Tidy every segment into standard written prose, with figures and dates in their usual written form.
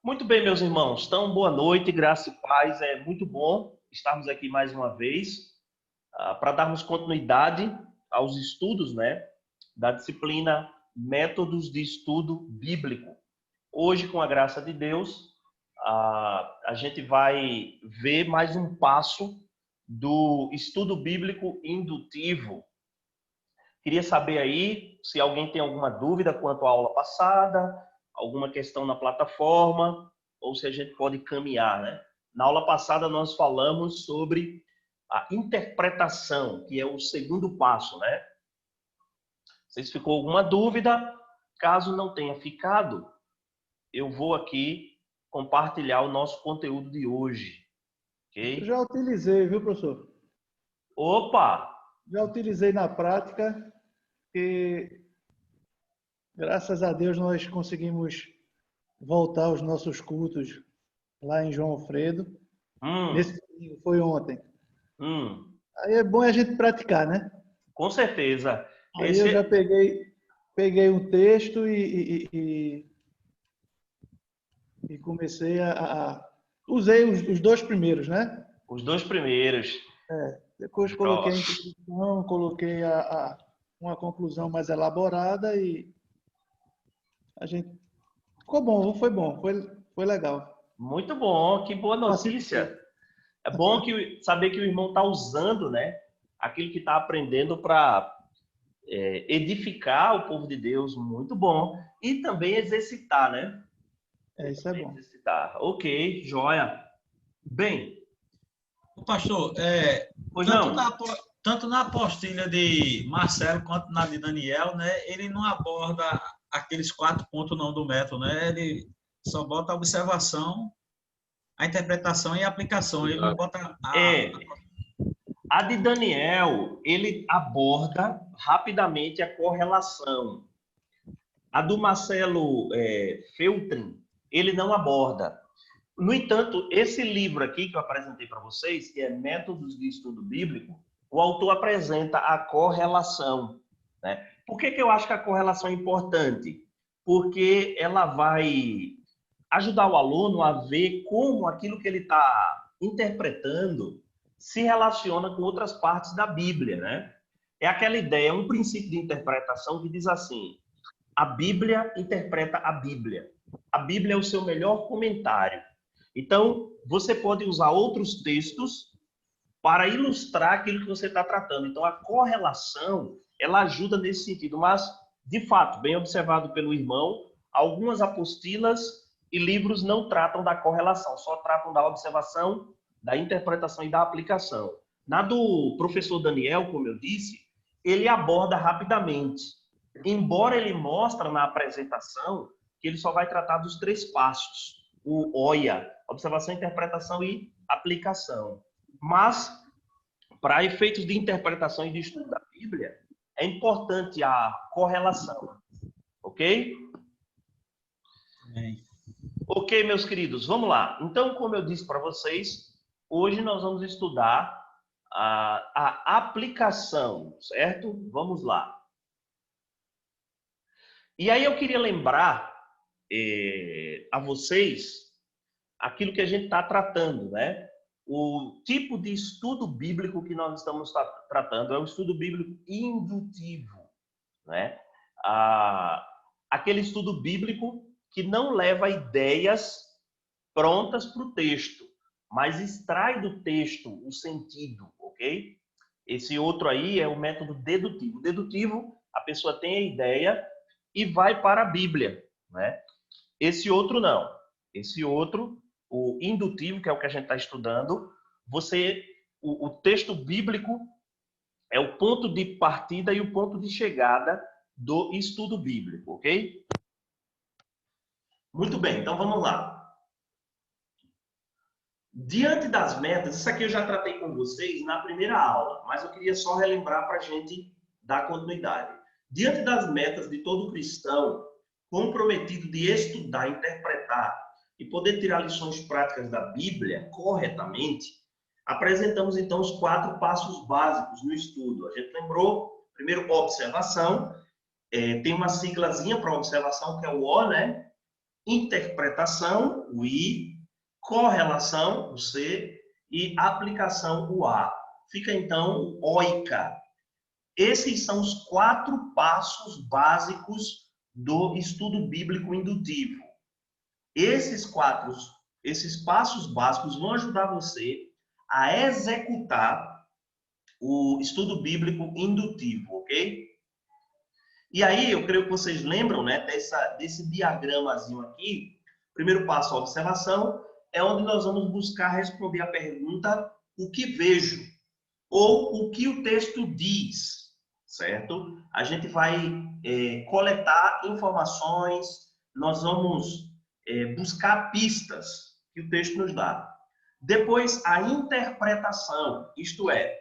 Muito bem, meus irmãos. Então, boa noite, graça e paz. É muito bom estarmos aqui mais uma vez para darmos continuidade aos estudos, né, da disciplina Métodos de Estudo Bíblico. Hoje, com a graça de Deus, a gente vai ver mais um passo do estudo bíblico indutivo. Queria saber aí se alguém tem alguma dúvida quanto à aula passada, alguma questão na plataforma, ou se a gente pode caminhar, né? Na aula passada nós falamos sobre a interpretação, que é o segundo passo, né? Se ficou alguma dúvida, caso não tenha ficado, eu vou aqui compartilhar o nosso conteúdo de hoje, Eu ok? já utilizei, viu, professor? Opa! Já utilizei na prática e, graças a Deus, nós conseguimos voltar aos nossos cultos lá em João Alfredo. Hum, Nesse domingo, foi ontem. hum, Aí é bom a gente praticar, né? com certeza. Aí eu já Esse, peguei um texto e comecei usei os dois primeiros, né? os dois primeiros. Depois coloquei a introdução, coloquei uma conclusão mais elaborada e a gente ficou bom, foi legal. Muito bom, que boa notícia. Facilitou. É bom saber que o irmão está usando, né, aquilo que está aprendendo para edificar o povo de Deus. Muito bom. E também exercitar, né? E Isso é também bom. exercitar. Ok, joia. Bem, Pastor, pois tanto não. na, tanto na apostila de Marcelo quanto na de Daniel, né, ele não aborda aqueles 4 pontos não do método, né? Ele só bota a observação, a interpretação e a aplicação. Ele não bota É, a de Daniel, ele aborda rapidamente a correlação. A do Marcelo Feltrin, ele não aborda. No entanto, esse livro aqui que eu apresentei para vocês, que é Métodos de Estudo Bíblico, o autor apresenta a correlação, né? Por que eu acho que a correlação é importante? Porque ela vai ajudar o aluno a ver como aquilo que ele está interpretando se relaciona com outras partes da Bíblia, né? É aquela ideia, um princípio de interpretação que diz assim: a Bíblia interpreta a Bíblia. A Bíblia é o seu melhor comentário. Então, você pode usar outros textos para ilustrar aquilo que você está tratando. Então, a correlação, ela ajuda nesse sentido. Mas, de fato, bem observado pelo irmão, algumas apostilas e livros não tratam da correlação, só tratam da observação, da interpretação e da aplicação. Na do professor Daniel, como eu disse, ele aborda rapidamente. Embora ele mostre na apresentação que ele só vai tratar dos 3 passos. O OIA, observação, interpretação e aplicação. Mas, para efeitos de interpretação e de estudo da Bíblia, é importante a correlação. Ok? Ok, meus queridos, vamos lá. Então, como eu disse para vocês, hoje nós vamos estudar a aplicação, certo? Vamos lá. E aí eu queria lembrar a vocês aquilo que a gente está tratando, né? O tipo de estudo bíblico que nós estamos tratando é o estudo bíblico indutivo, né? Aquele estudo bíblico que não leva ideias prontas para o texto, mas extrai do texto o sentido, ok? Esse outro aí é o método dedutivo. O dedutivo, a pessoa tem a ideia e vai para a Bíblia, né? Esse outro não. Esse outro, o indutivo, que é o que a gente está estudando, o texto bíblico é o ponto de partida e o ponto de chegada do estudo bíblico, ok? Muito bem, então vamos lá. Diante das metas, isso aqui eu já tratei com vocês na primeira aula, mas eu queria só relembrar para a gente dar continuidade. Diante das metas de todo cristão comprometido de estudar, interpretar e poder tirar lições práticas da Bíblia corretamente, apresentamos então os 4 passos básicos no estudo. A gente lembrou, primeiro, observação, tem uma siglazinha para observação que é o O, né? interpretação, o I, correlação, o C, e aplicação, o A. Fica então OICA. Esses são os 4 passos básicos do estudo bíblico indutivo. Esses passos básicos vão ajudar você a executar o estudo bíblico indutivo, ok? E aí, eu creio que vocês lembram, né, desse diagramazinho aqui. Primeiro passo, a observação, é onde nós vamos buscar responder a pergunta o que vejo, ou o que o texto diz, certo? A gente vai coletar informações, nós vamos buscar pistas que o texto nos dá. Depois, a interpretação, isto é,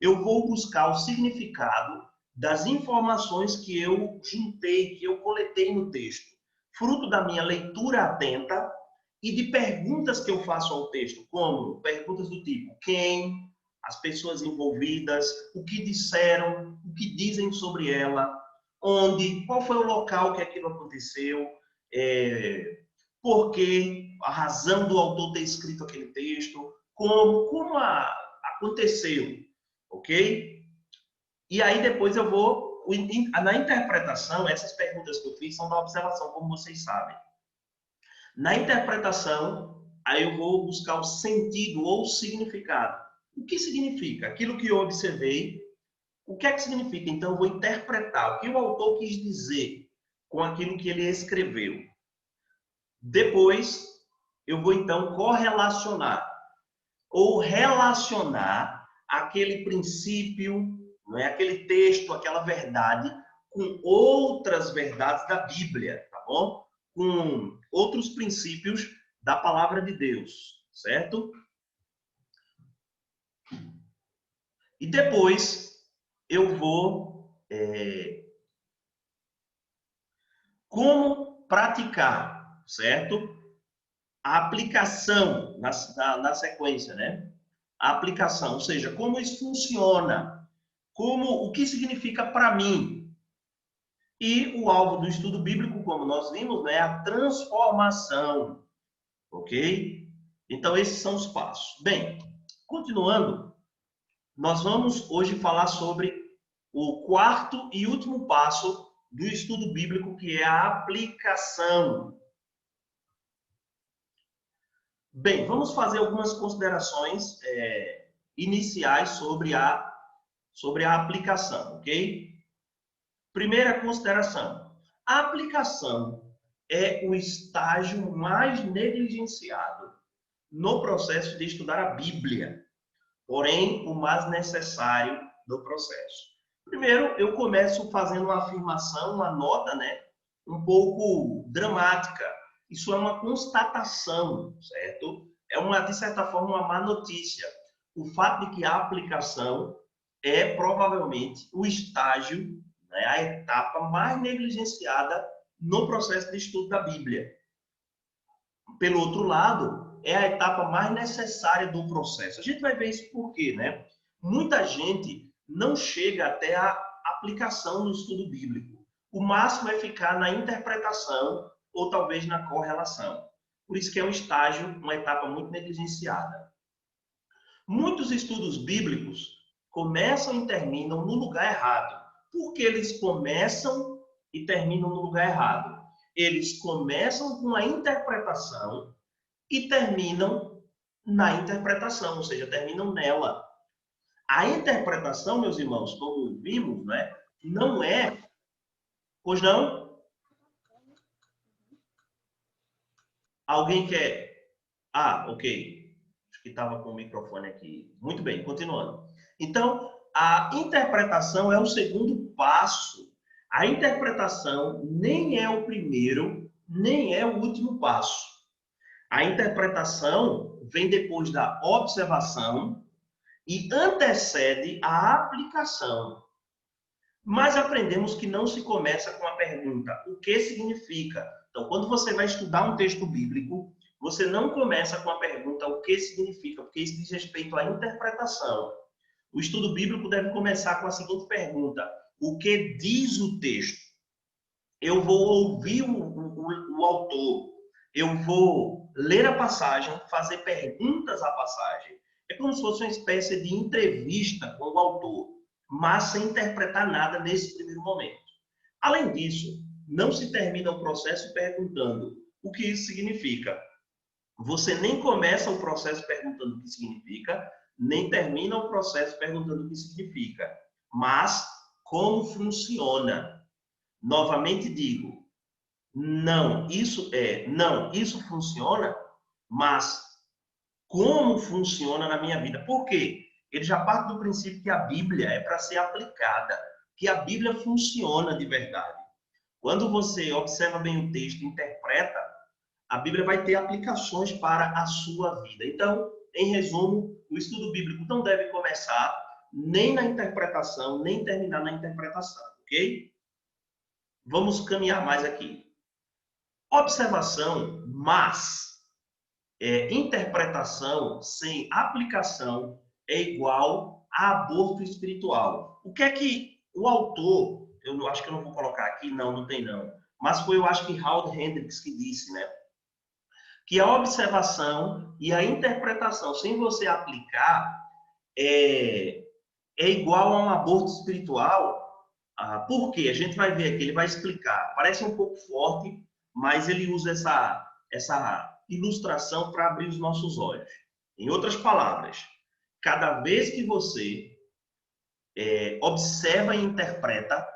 eu vou buscar o significado das informações que eu juntei, que eu coletei no texto, fruto da minha leitura atenta e de perguntas que eu faço ao texto, como perguntas do tipo quem, as pessoas envolvidas, o que disseram, o que dizem sobre ela, onde, qual foi o local que aquilo aconteceu, por quê, a razão do autor ter escrito aquele texto, como aconteceu, ok? E aí depois eu vou, na interpretação, essas perguntas que eu fiz são da observação, como vocês sabem. Na interpretação, aí eu vou buscar o sentido ou o significado. O que significa? Aquilo que eu observei, o que é que significa? Então eu vou interpretar o que o autor quis dizer com aquilo que ele escreveu. Depois, eu vou então correlacionar ou relacionar aquele princípio, não é, aquele texto, aquela verdade, com outras verdades da Bíblia, tá bom? Com outros princípios da palavra de Deus, certo? E depois eu vou como praticar, certo? A aplicação na sequência, né? A aplicação, ou seja, como isso funciona, o que significa para mim. E o alvo do estudo bíblico, como nós vimos, né, é a transformação, ok? Então, esses são os passos. Bem, continuando, nós vamos hoje falar sobre o 4º e último passo do estudo bíblico, que é a aplicação. Bem, vamos fazer algumas considerações iniciais sobre a aplicação, ok? Primeira consideração. A aplicação é o estágio mais negligenciado no processo de estudar a Bíblia, porém, o mais necessário do processo. Primeiro, eu começo fazendo uma afirmação, uma nota, né, um pouco dramática. Isso é uma constatação, certo? É, de certa forma, uma má notícia. O fato de que a aplicação é provavelmente o estágio, né, a etapa mais negligenciada no processo de estudo da Bíblia. Pelo outro lado, é a etapa mais necessária do processo. A gente vai ver isso por quê, né? Muita gente não chega até a aplicação no estudo bíblico. O máximo é ficar na interpretação ou talvez na correlação. Por isso que é um estágio, uma etapa muito negligenciada. Muitos estudos bíblicos começam e terminam no lugar errado. Por que eles começam e terminam no lugar errado? Eles começam com a interpretação e terminam na interpretação, ou seja, terminam nela. A interpretação, meus irmãos, como vimos, né, não é... Pois não? Alguém quer... Ah, ok. Acho que estava com o microfone aqui. Muito bem, continuando. Então, a interpretação é o segundo passo. A interpretação nem é o primeiro, nem é o último passo. A interpretação vem depois da observação e antecede a aplicação. Mas aprendemos que não se começa com a pergunta, o que significa? Então, quando você vai estudar um texto bíblico, você não começa com a pergunta, o que significa? Porque isso diz respeito à interpretação. O estudo bíblico deve começar com a seguinte pergunta, o que diz o texto? Eu vou ouvir o autor. eu vou ler a passagem, fazer perguntas à passagem. É como se fosse uma espécie de entrevista com o autor, mas sem interpretar nada nesse primeiro momento. Além disso, não se termina o processo perguntando o que isso significa. Você nem começa o processo perguntando o que significa, nem termina o processo perguntando o que significa, mas como funciona. Novamente digo, não, isso funciona, mas como funciona na minha vida? Por quê? Ele já parte do princípio que a Bíblia é para ser aplicada, que a Bíblia funciona de verdade. Quando você observa bem o texto, interpreta, a Bíblia vai ter aplicações para a sua vida. Então, em resumo, o estudo bíblico não deve começar nem na interpretação, nem terminar na interpretação, ok? Vamos caminhar mais aqui. Observação, mas interpretação sem aplicação é igual a aborto espiritual. O que é que o autor, eu acho que eu não vou colocar aqui, não tem não, mas foi, eu acho que Howard Hendricks que disse, né? Que a observação e a interpretação sem você aplicar é igual a um aborto espiritual. Por quê? A gente vai ver aqui, ele vai explicar. Parece um pouco forte, mas ele usa essa ilustração para abrir os nossos olhos. Em outras palavras, cada vez que você observa e interpreta,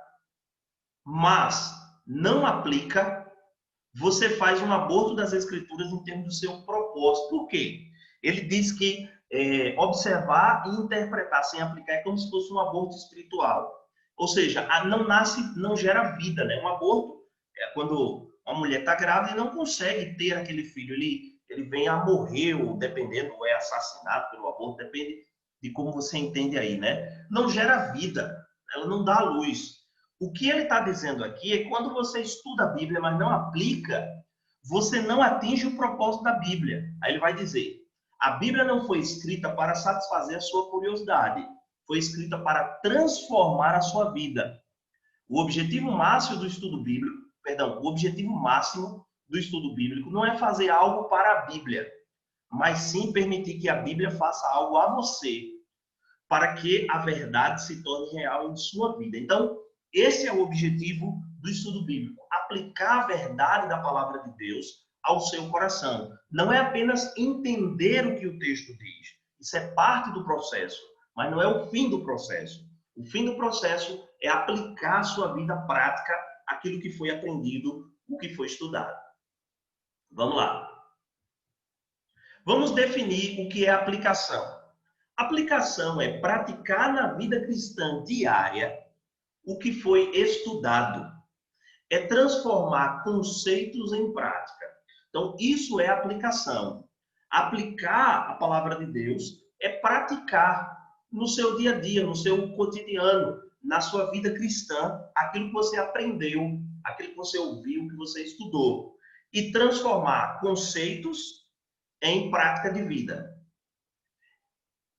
mas não aplica, você faz um aborto das escrituras em termos do seu propósito. Por quê? Ele diz que observar e interpretar sem aplicar é como se fosse um aborto espiritual. Ou seja, não gera vida, né? Um aborto é quando uma mulher está grávida e não consegue ter aquele filho, ele vem a morrer, ou dependendo, ou é assassinado pelo aborto, depende de como você entende aí, né? Não gera vida, ela não dá luz. O que ele está dizendo aqui é que quando você estuda a Bíblia, mas não aplica, você não atinge o propósito da Bíblia. Aí ele vai dizer, a Bíblia não foi escrita para satisfazer a sua curiosidade, foi escrita para transformar a sua vida. O objetivo máximo do estudo bíblico, não é fazer algo para a Bíblia, mas sim permitir que a Bíblia faça algo a você, para que a verdade se torne real em sua vida. Então, esse é o objetivo do estudo bíblico, aplicar a verdade da palavra de Deus ao seu coração. Não é apenas entender o que o texto diz. Isso é parte do processo, mas não é o fim do processo. O fim do processo é aplicar à sua vida prática aquilo que foi aprendido, o que foi estudado. Vamos lá. Vamos definir o que é aplicação. Aplicação é praticar na vida cristã diária o que foi estudado. É transformar conceitos em prática. Então, isso é aplicação. Aplicar a palavra de Deus é praticar no seu dia a dia, no seu cotidiano, na sua vida cristã, aquilo que você aprendeu, aquilo que você ouviu, que você estudou. E transformar conceitos em prática de vida.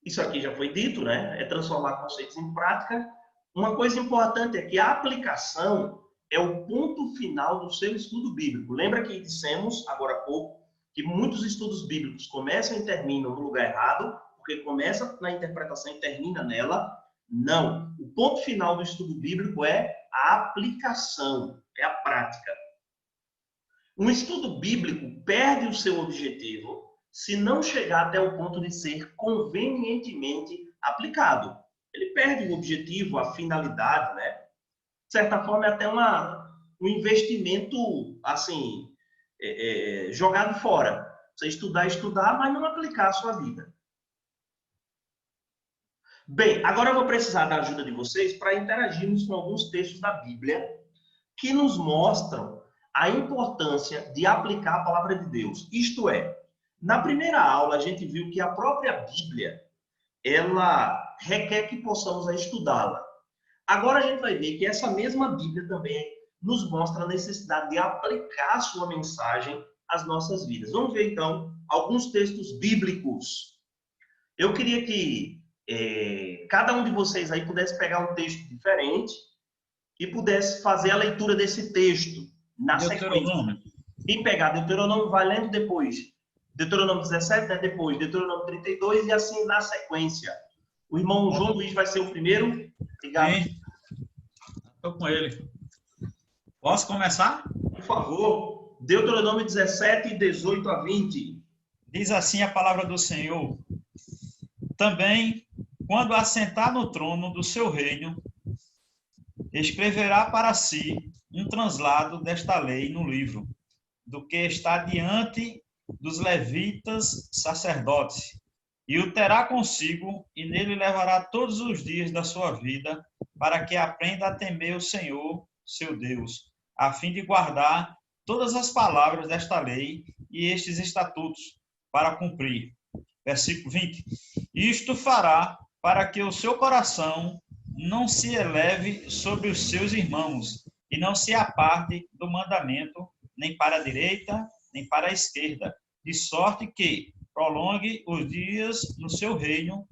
Isso aqui já foi dito, né? É transformar conceitos em prática. Uma coisa importante é que a aplicação é o ponto final do seu estudo bíblico. Lembra que dissemos, agora há pouco, que muitos estudos bíblicos começam e terminam no lugar errado, porque começa na interpretação e termina nela? Não. O ponto final do estudo bíblico é a aplicação, é a prática. Um estudo bíblico perde o seu objetivo se não chegar até o ponto de ser convenientemente aplicado. Ele perde o objetivo, a finalidade, né? De certa forma, é até um investimento, assim, jogado fora. Você estudar, mas não aplicar a sua vida. Bem, agora eu vou precisar da ajuda de vocês para interagirmos com alguns textos da Bíblia que nos mostram a importância de aplicar a palavra de Deus. Isto é, na primeira aula a gente viu que a própria Bíblia, ela requer que possamos estudá-la. Agora a gente vai ver que essa mesma Bíblia também nos mostra a necessidade de aplicar a sua mensagem às nossas vidas. Vamos ver então alguns textos bíblicos. Eu queria que cada um de vocês aí pudesse pegar um texto diferente e pudesse fazer a leitura desse texto na sequência. Quem pegar Deuteronômio vai lendo depois. Deuteronômio 17, né? Depois Deuteronômio 32 e assim na sequência. O irmão João Luiz vai ser o primeiro. Obrigado. Sim, estou com ele. Posso começar? Por favor, Deuteronômio 17, 18 a 20. Diz assim a palavra do Senhor. Também, quando assentar no trono do seu reino, escreverá para si um translado desta lei no livro, do que está diante dos levitas sacerdotes, e o terá consigo, e nele levará todos os dias da sua vida, para que aprenda a temer o Senhor, seu Deus, a fim de guardar todas as palavras desta lei e estes estatutos, para cumprir. Versículo 20. Isto fará para que o seu coração não se eleve sobre os seus irmãos, e não se aparte do mandamento, nem para a direita, nem para a esquerda, de sorte que prolongue os dias no seu reino,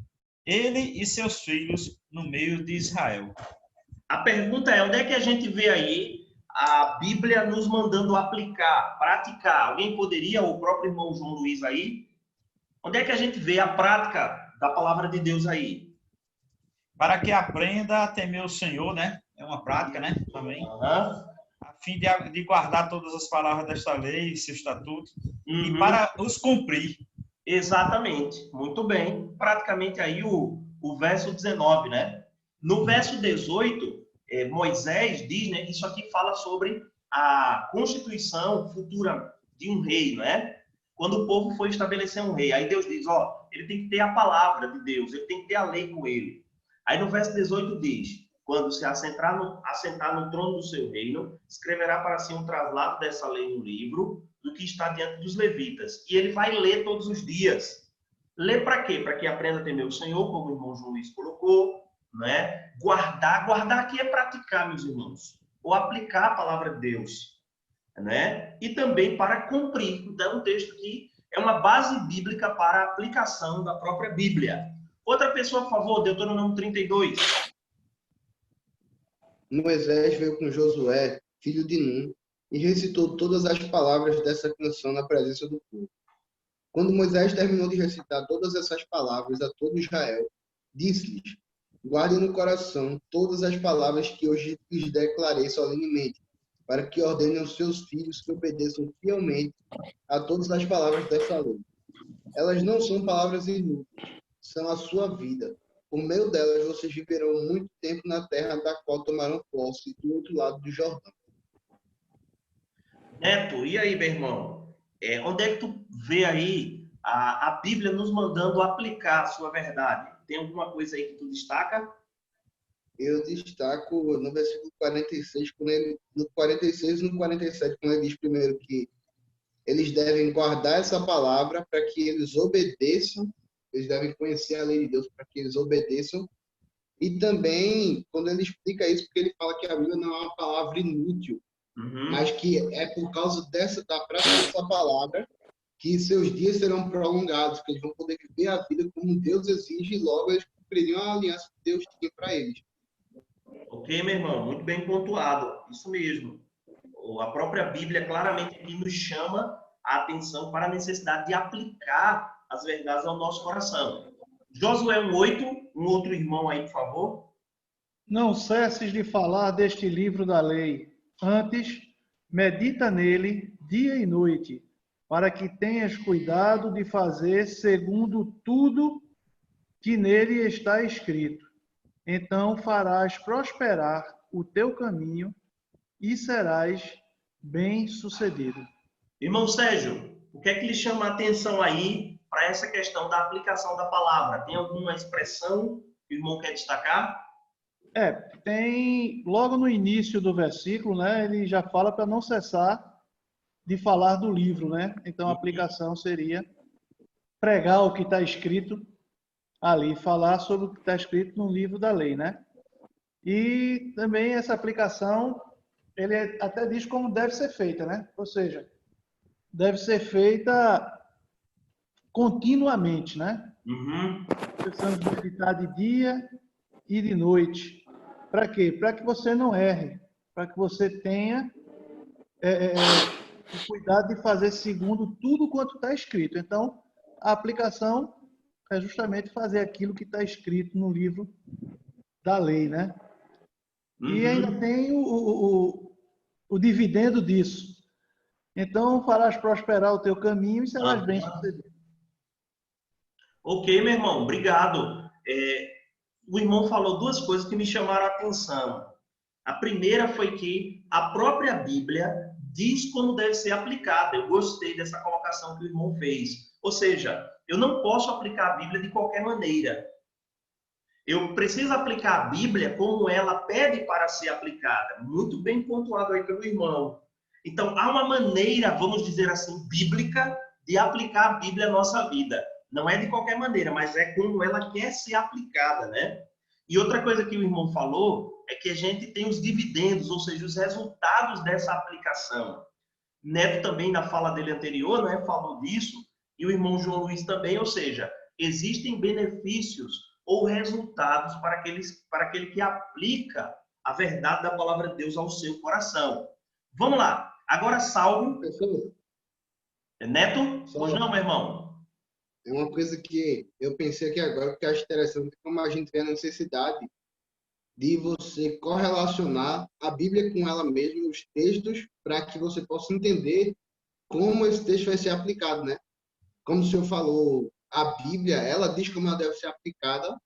ele e seus filhos no meio de Israel. A pergunta é, onde é que a gente vê aí a Bíblia nos mandando aplicar, praticar? Alguém poderia, o próprio irmão João Luiz aí? Onde é que a gente vê a prática da palavra de Deus aí? Para que aprenda a temer o Senhor, né? É uma prática, né? Também. A fim de guardar todas as palavras desta lei e seu estatuto, e para os cumprir. Exatamente, muito bem. Praticamente aí o verso 19, né? No verso 18, Moisés diz, né? Isso aqui fala sobre a constituição futura de um rei, né? Quando o povo foi estabelecer um rei, aí Deus diz, ó, ele tem que ter a palavra de Deus, ele tem que ter a lei com ele. Aí no verso 18 diz, quando se assentar no trono do seu reino, escreverá para si um traslado dessa lei no livro, do que está diante dos levitas. E ele vai ler todos os dias. Ler para quê? Para que aprenda a temer o Senhor, como o irmão João Luiz colocou, né? Guardar aqui é praticar, meus irmãos, ou aplicar a palavra de Deus, né? E também para cumprir. Então, um texto que é uma base bíblica para a aplicação da própria Bíblia. Outra pessoa, por favor, Deuteronômio 32. Moisés veio com Josué, filho de Nun, e recitou todas as palavras dessa canção na presença do povo. Quando Moisés terminou de recitar todas essas palavras a todo Israel, disse-lhes, guardem no coração todas as palavras que hoje lhes declarei solenemente, para que ordenem aos seus filhos que obedeçam fielmente a todas as palavras dessa lei. Elas não são palavras inúteis, são a sua vida. Por meio delas, vocês viverão muito tempo na terra da qual tomarão posse do outro lado do Jordão. Neto, e aí, meu irmão? Onde é que tu vê aí a Bíblia nos mandando aplicar a sua verdade? Tem alguma coisa aí que tu destaca? Eu destaco no versículo 46, no 46 e no 47, quando ele diz primeiro que eles devem guardar essa palavra para que eles obedeçam, eles devem conhecer a lei de Deus para que eles obedeçam. E também, quando ele explica isso, porque ele fala que a Bíblia não é uma palavra inútil, mas que é por causa da prática dessa palavra que seus dias serão prolongados, que eles vão poder viver a vida como Deus exige e logo eles cumpririam a aliança que Deus tinha para eles. Ok, meu irmão, muito bem pontuado, isso mesmo. A própria Bíblia claramente nos chama a atenção para a necessidade de aplicar as verdades ao nosso coração. Josué 1:8, um outro irmão aí, por favor. Não cesses de falar deste livro da lei. Antes, medita nele dia e noite, para que tenhas cuidado de fazer segundo tudo que nele está escrito. Então farás prosperar o teu caminho e serás bem-sucedido. Irmão Sérgio, o que é que lhe chama a atenção aí para essa questão da aplicação da palavra? Tem alguma expressão que o irmão quer destacar? Tem logo no início do versículo, né, ele já fala para não cessar de falar do livro, né? Então a aplicação seria pregar o que está escrito ali, falar sobre o que está escrito no livro da lei, né? E também essa aplicação, ele até diz como deve ser feita, né? Ou seja, deve ser feita continuamente, né? Precisamos meditar de dia e de noite. Para quê? Para que você não erre, para que você tenha o cuidado de fazer segundo tudo quanto está escrito. Então, a aplicação é justamente fazer aquilo que está escrito no livro da lei, né? E ainda Uhum. tem o dividendo disso. Então, farás prosperar o teu caminho e serás bem-sucedido. Ok, meu irmão, obrigado. O irmão falou duas coisas que me chamaram a atenção. A primeira foi que a própria Bíblia diz como deve ser aplicada. Eu gostei dessa colocação que o irmão fez. Ou seja, eu não posso aplicar a Bíblia de qualquer maneira. Eu preciso aplicar a Bíblia como ela pede para ser aplicada. Muito bem pontuado aí pelo irmão. Então, há uma maneira, vamos dizer assim, bíblica de aplicar a Bíblia à nossa vida. Não é de qualquer maneira, mas é como ela quer ser aplicada, né? E outra coisa que o irmão falou é que a gente tem os dividendos, ou seja, os resultados dessa aplicação. Neto também, na fala dele anterior, né, falou disso, e o irmão João Luiz também, ou seja, existem benefícios ou resultados para aquele que aplica a verdade da palavra de Deus ao seu coração. Vamos lá. Agora, Salmo. Professor, Neto? só Pois não, meu irmão? é uma coisa que eu pensei aqui agora, que eu acho interessante, como a gente vê a necessidade de você correlacionar a Bíblia com ela mesma, os textos, para que você possa entender como esse texto vai ser aplicado, né? Como o senhor falou, a Bíblia, ela diz como ela deve ser aplicada,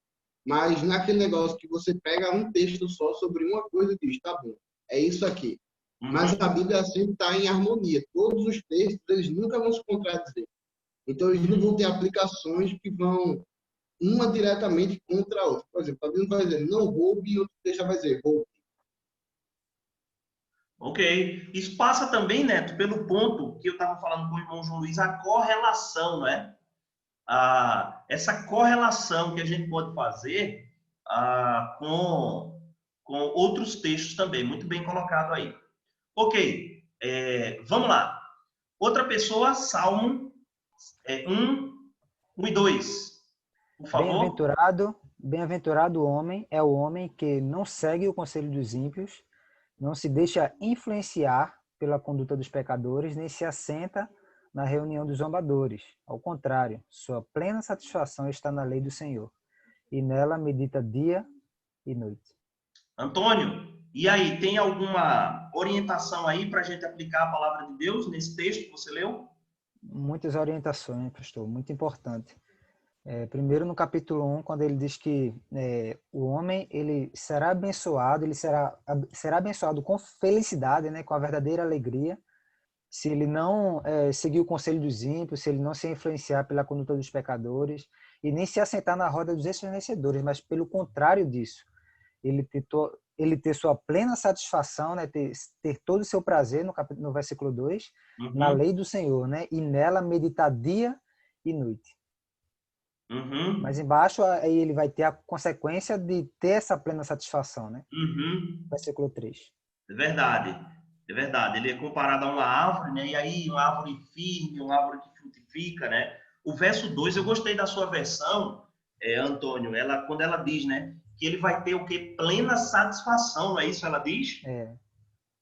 mas naquele negócio que você pega um texto só sobre uma coisa e diz, tá bom, é isso aqui. Mas a Uhum. Bíblia sempre está em harmonia. Todos os textos, eles nunca vão se contradizer. Então, eles não vão ter aplicações que vão uma diretamente contra a outra. Por exemplo, a Bíblia vai dizer, não roube, e outro texto vai dizer, roube. Ok. Isso passa também, Neto, pelo ponto que eu estava falando com o irmão João Luiz, a correlação, né? Essa correlação que a gente pode fazer com outros textos também. Muito bem colocado aí. Ok, vamos lá. Outra pessoa, Salmo 1 e 2. Por favor. Bem-aventurado o homem é o homem que não segue o conselho dos ímpios, não se deixa influenciar pela conduta dos pecadores, nem se assenta na reunião dos zombadores. Ao contrário, sua plena satisfação está na lei do Senhor, e nela medita dia e noite. Antônio, e aí, tem alguma orientação aí para a gente aplicar a palavra de Deus nesse texto que você leu? Muitas orientações, pastor, muito importante. Primeiro no capítulo 1, quando ele diz que o homem ele será abençoado, ele será abençoado com felicidade, né, com a verdadeira alegria, se ele não seguir o conselho dos ímpios, se ele não se influenciar pela conduta dos pecadores e nem se assentar na roda dos escarnecedores, mas pelo contrário disso, ele ter sua plena satisfação, né, ter todo o seu prazer, no versículo 2, na Uhum, lei do Senhor, né, e nela meditar dia e noite. Mas uhum, embaixo aí ele vai ter a consequência de ter essa plena satisfação, né? uhum. Versículo 3. É verdade, é verdade. Ele é comparado a uma árvore, né? E aí, uma árvore firme, uma árvore que frutifica, né? O verso 2, eu gostei da sua versão, Antônio, quando ela diz, né? Que ele vai ter o quê? Plena satisfação, não é isso que ela diz?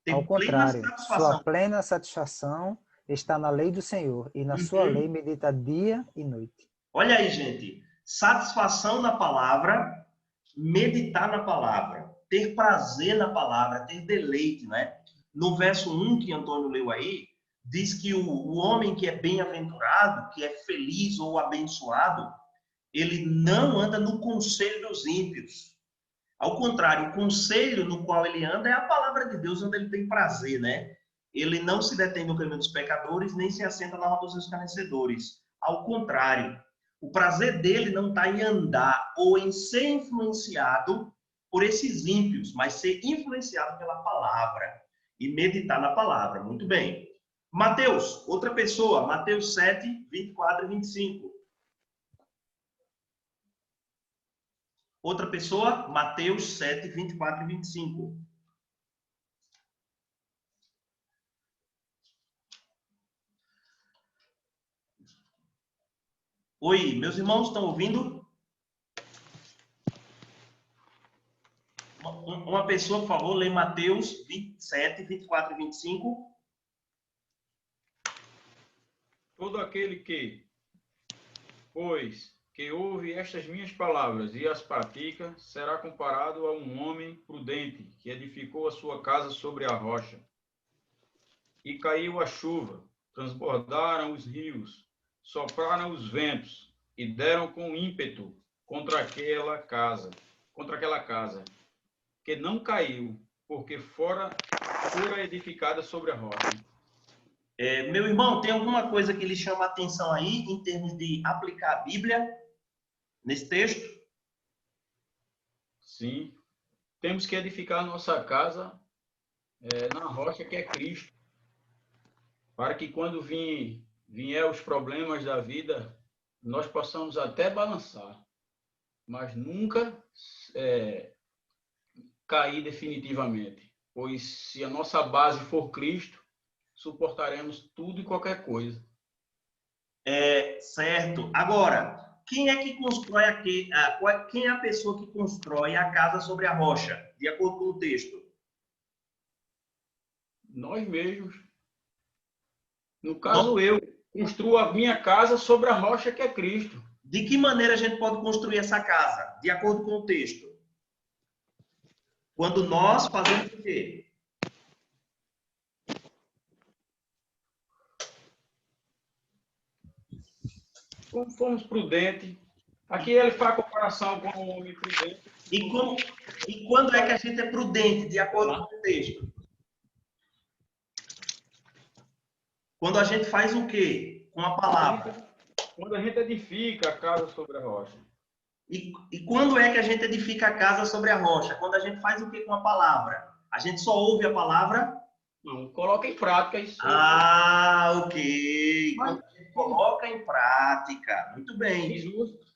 Ao Ter plena contrário, sua satisfação. plena satisfação está na lei do Senhor, e na sua lei Uhum. medita dia e noite. Olha aí, gente. Satisfação na palavra, meditar na palavra, ter prazer na palavra, ter deleite, né? No verso 1 que Antônio leu aí, diz que o homem que é bem-aventurado, que é feliz ou abençoado, ele não anda no conselho dos ímpios. Ao contrário, o conselho no qual ele anda é a palavra de Deus, onde ele tem prazer, né? Ele não se detém no caminho dos pecadores, nem se assenta na roda dos escarnecedores. Ao contrário, o prazer dele não está em andar ou em ser influenciado por esses ímpios, mas ser influenciado pela palavra e meditar na palavra. Muito bem. Mateus, outra pessoa, Mateus 7, 24 e 25. Outra pessoa, Mateus 7, 24 e 25. Oi, meus irmãos, estão ouvindo? Uma pessoa, por favor, lê Mateus 27, 24 e 25. Todo aquele que, pois, que ouve estas minhas palavras e as pratica, será comparado a um homem prudente que edificou a sua casa sobre a rocha. E caiu a chuva, transbordaram os rios, sopraram os ventos e deram com ímpeto contra aquela casa, que não caiu, porque fora edificada sobre a rocha. Meu irmão, tem alguma coisa que lhe chama a atenção aí em termos de aplicar a Bíblia nesse texto? Sim, temos que edificar a nossa casa na rocha que é Cristo, para que quando vier os problemas da vida, nós possamos até balançar, mas nunca cair definitivamente. Pois se a nossa base for Cristo, suportaremos tudo e qualquer coisa. Certo. Agora, quem é que constrói aqui? Quem é a pessoa que constrói a casa sobre a rocha, de acordo com o texto? Nós mesmos. No caso, eu construo a minha casa sobre a rocha que é Cristo. De que maneira a gente pode construir essa casa, de acordo com o texto? Quando nós fazemos o quê? Como fomos prudentes. Aqui ele faz a comparação com o homem prudente. E quando é que a gente é prudente, de acordo com o texto? Quando a gente faz o quê? Com a palavra. Quando a gente edifica a casa sobre a rocha. E quando é que a gente edifica a casa sobre a rocha? Quando a gente faz o quê com a palavra? A gente só ouve a palavra? Não, coloca em prática isso. Ok. Quando a gente coloca em prática. Muito bem.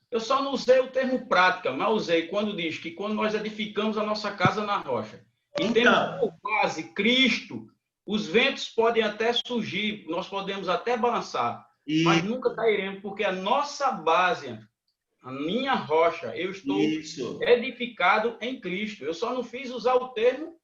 Eu só não usei o termo prática, mas usei quando diz que quando nós edificamos a nossa casa na rocha. E temos por base Cristo, os ventos podem até surgir, nós podemos até balançar, mas nunca cairemos, porque a nossa base, a minha rocha, eu estou edificado em Cristo. Eu só não fiz usar o termo.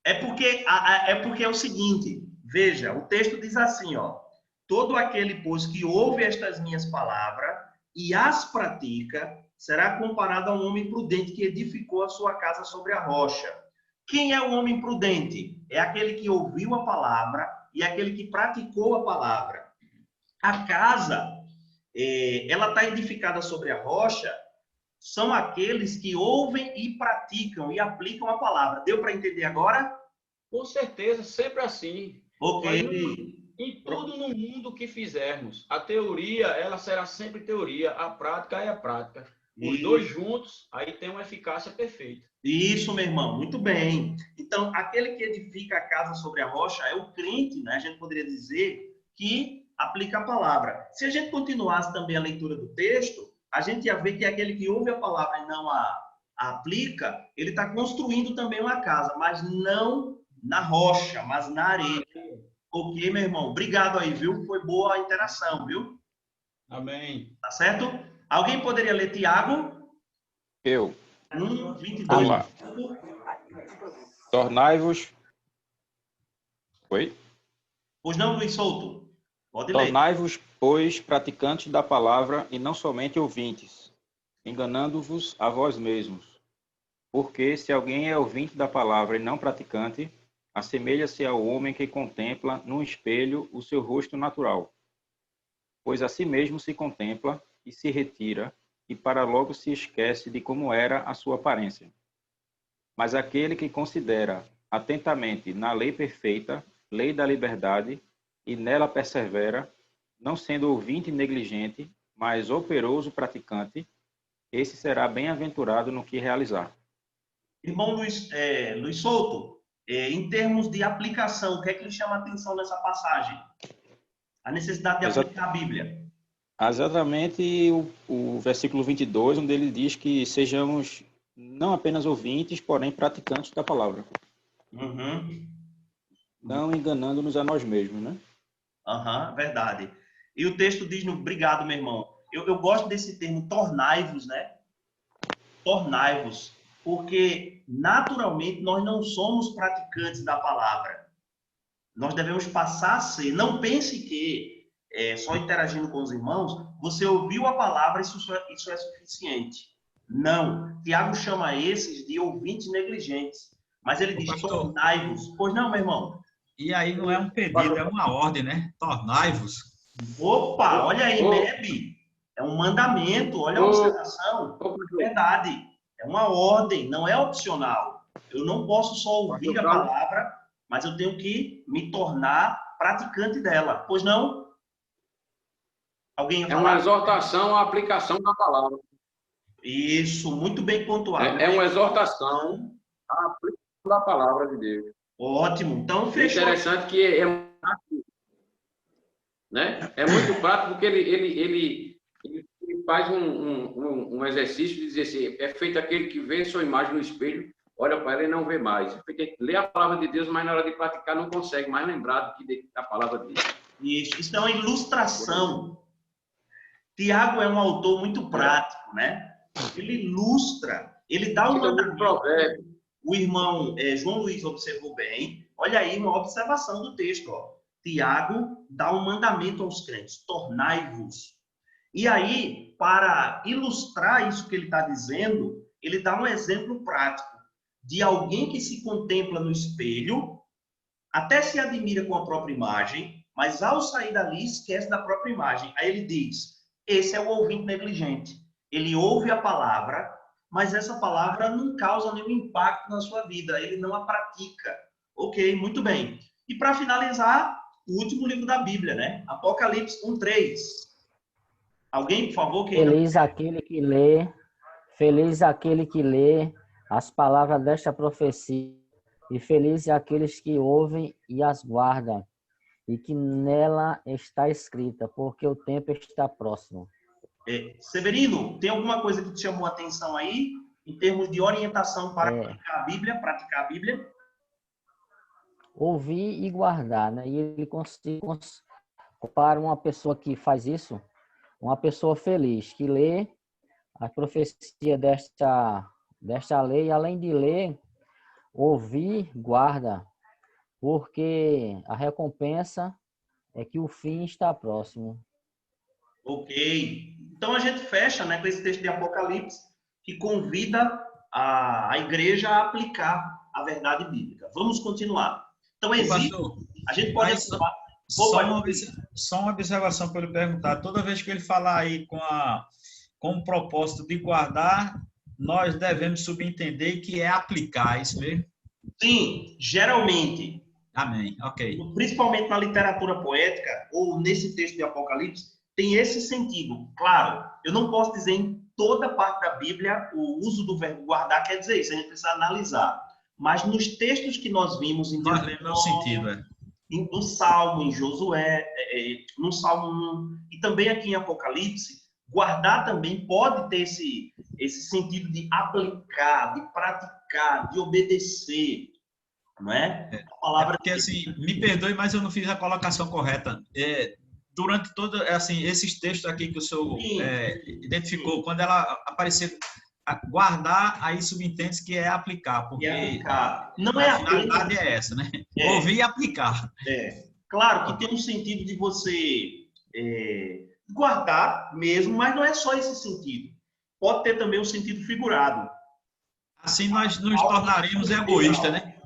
É porque é o seguinte, veja, o texto diz assim, ó, todo aquele, pois, que ouve estas minhas palavras e as pratica, será comparado a um homem prudente que edificou a sua casa sobre a rocha. Quem é o homem prudente? É aquele que ouviu a palavra e aquele que praticou a palavra. A casa, ela está edificada sobre a rocha, são aqueles que ouvem e praticam e aplicam a palavra. Deu para entender agora? Com certeza, sempre assim. Ok. Em tudo no mundo que fizermos, a teoria, ela será sempre teoria, a prática é a prática. Os dois juntos, aí tem uma eficácia perfeita. Isso, meu irmão, muito bem. Então, aquele que edifica a casa sobre a rocha é o crente, né? A gente poderia dizer que aplica a palavra. Se a gente continuasse também a leitura do texto, a gente ia ver que aquele que ouve a palavra e não a aplica, ele está construindo também uma casa, mas não na rocha, mas na areia. Ok, meu irmão? Obrigado aí, viu? Foi boa a interação, viu? Amém. Tá certo? Alguém poderia ler Tiago? Eu. 1:22. Vamos lá. Tornai-vos. Oi? Pois não, Luiz Souto? Pode ler. Tornai-vos, pois, praticantes da palavra e não somente ouvintes, enganando-vos a vós mesmos. Porque se alguém é ouvinte da palavra e não praticante, assemelha-se ao homem que contempla num espelho o seu rosto natural. Pois a si mesmo se contempla e se retira, e para logo se esquece de como era a sua aparência. Mas aquele que considera atentamente na lei perfeita, lei da liberdade, e nela persevera, não sendo ouvinte negligente, mas operoso praticante, esse será bem-aventurado no que realizar. Irmão Luiz Souto, em termos de aplicação, o que é que lhe chama a atenção nessa passagem? A necessidade de aplicar a Bíblia. Exatamente o versículo 22, onde ele diz que sejamos não apenas ouvintes, porém praticantes da palavra. Uhum. Não enganando-nos a nós mesmos, né? Verdade. E o texto diz, obrigado, meu irmão. Eu gosto desse termo, tornai-vos, né? Tornai-vos. Porque, naturalmente, nós não somos praticantes da palavra. Nós devemos passar a ser. Não pense que só interagindo com os irmãos, você ouviu a palavra, isso é suficiente. Não. Tiago chama esses de ouvintes negligentes. Mas ele diz, Pastor, tornai-vos. Pois não, meu irmão? e aí não é um pedido, é uma ordem, né? Tornai-vos. Opa, olha aí, Meb. É um mandamento, olha a observação. Verdade. É uma ordem, não é opcional. Eu não posso só ouvir a palavra, mas eu tenho que me tornar praticante dela. Pois não? Alguém ia falar? É uma exortação à aplicação da palavra. Isso, muito bem pontuado. É uma exortação à aplicação da palavra de Deus. Ótimo. Então, É fechou. interessante que é prático, né? É muito prático porque ele faz um exercício de dizer assim, é feito aquele que vê sua imagem no espelho, olha para ela e não vê mais. Porque lê a palavra de Deus, mas na hora de praticar não consegue mais lembrar da palavra de Deus. Isso é uma ilustração. Tiago é um autor muito prático, né? Ele ilustra, ele dá um mandamento. O irmão João Luiz observou bem. Olha aí uma observação do texto. Ó. Tiago dá um mandamento aos crentes: tornai-vos. E aí, para ilustrar isso que ele está dizendo, ele dá um exemplo prático de alguém que se contempla no espelho, até se admira com a própria imagem, mas ao sair dali esquece da própria imagem. Aí ele diz: esse é o ouvinte negligente. Ele ouve a palavra, mas essa palavra não causa nenhum impacto na sua vida, ele não a pratica. Ok, muito bem. E para finalizar, o último livro da Bíblia, né? Apocalipse 1:3. Alguém, por favor? Feliz aquele que lê as palavras desta profecia, e felizes aqueles que ouvem e as guardam, e que nela está escrita, porque o tempo está próximo. Severino, tem alguma coisa que te chamou a atenção aí, em termos de orientação para praticar a Bíblia? Ouvir e guardar, né? E ele compara uma pessoa que faz isso, uma pessoa feliz, que lê a profecia desta lei, e além de ler, ouvir, guarda, porque a recompensa é que o fim está próximo. Ok. Então a gente fecha, né, com esse texto de Apocalipse, que convida a igreja a aplicar a verdade bíblica. Vamos continuar. Então existe... A gente pode... Só uma observação para ele perguntar. Toda vez que ele falar aí com o propósito de guardar, nós devemos subentender que é aplicar, isso mesmo? Sim, geralmente. Amém, ok. Principalmente na literatura poética, ou nesse texto de Apocalipse, tem esse sentido. Claro, eu não posso dizer em toda parte da Bíblia o uso do verbo guardar quer dizer isso, a gente precisa analisar. Mas nos textos que nós vimos em no Salmo, em Josué, no Salmo 1, e também aqui em Apocalipse, guardar também pode ter esse sentido de aplicar, de praticar, de obedecer, não é? A palavra porque, assim, me perdoe, mas eu não fiz a colocação correta. Durante todo, assim, esses textos aqui que o senhor identificou, quando ela aparecer, guardar, aí subentende que é aplicar, porque não é a finalidade é essa, né? Ouvir e aplicar. Claro que tem um sentido de você guardar mesmo, mas não é só esse sentido. Pode ter também um sentido figurado. Assim nós nos tornaríamos egoístas, né?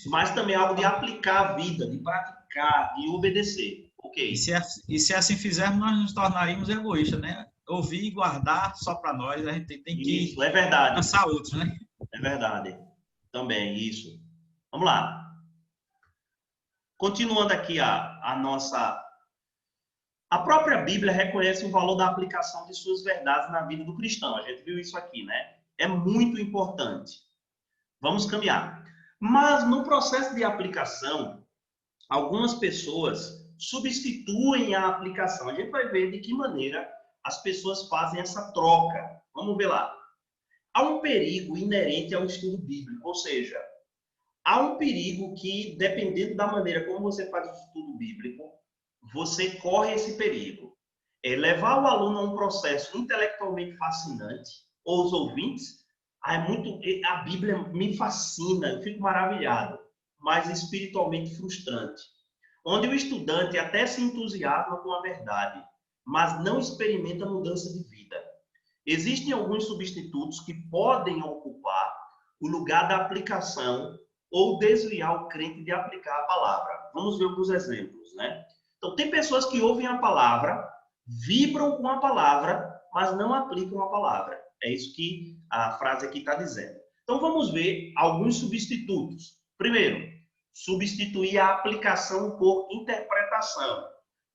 Mas também algo de aplicar a vida, de praticar, de obedecer. Okay. E se assim fizermos, nós nos tornaríamos egoístas, né? Ouvir e guardar só para nós, a gente tem que isso, é verdade. Cansar outros, né? É verdade. Também, isso. Vamos lá. Continuando aqui a nossa... A própria Bíblia reconhece o valor da aplicação de suas verdades na vida do cristão. A gente viu isso aqui, né? É muito importante. Vamos caminhar. Mas no processo de aplicação, algumas pessoas substituem a aplicação. A gente vai ver de que maneira as pessoas fazem essa troca. Vamos ver lá. Há um perigo inerente ao estudo bíblico, ou seja, há um perigo que, dependendo da maneira como você faz o estudo bíblico, você corre esse perigo. Levar o aluno a um processo intelectualmente fascinante, ou os ouvintes, a Bíblia me fascina, eu fico maravilhado, mas espiritualmente frustrante. onde o estudante até se entusiasma com a verdade, mas não experimenta mudança de vida. Existem alguns substitutos que podem ocupar o lugar da aplicação ou desviar o crente de aplicar a palavra. Vamos ver alguns exemplos, né? Então, tem pessoas que ouvem a palavra, vibram com a palavra, mas não aplicam a palavra. É isso que a frase aqui está dizendo. Então, vamos ver alguns substitutos. Primeiro, substituir a aplicação por interpretação.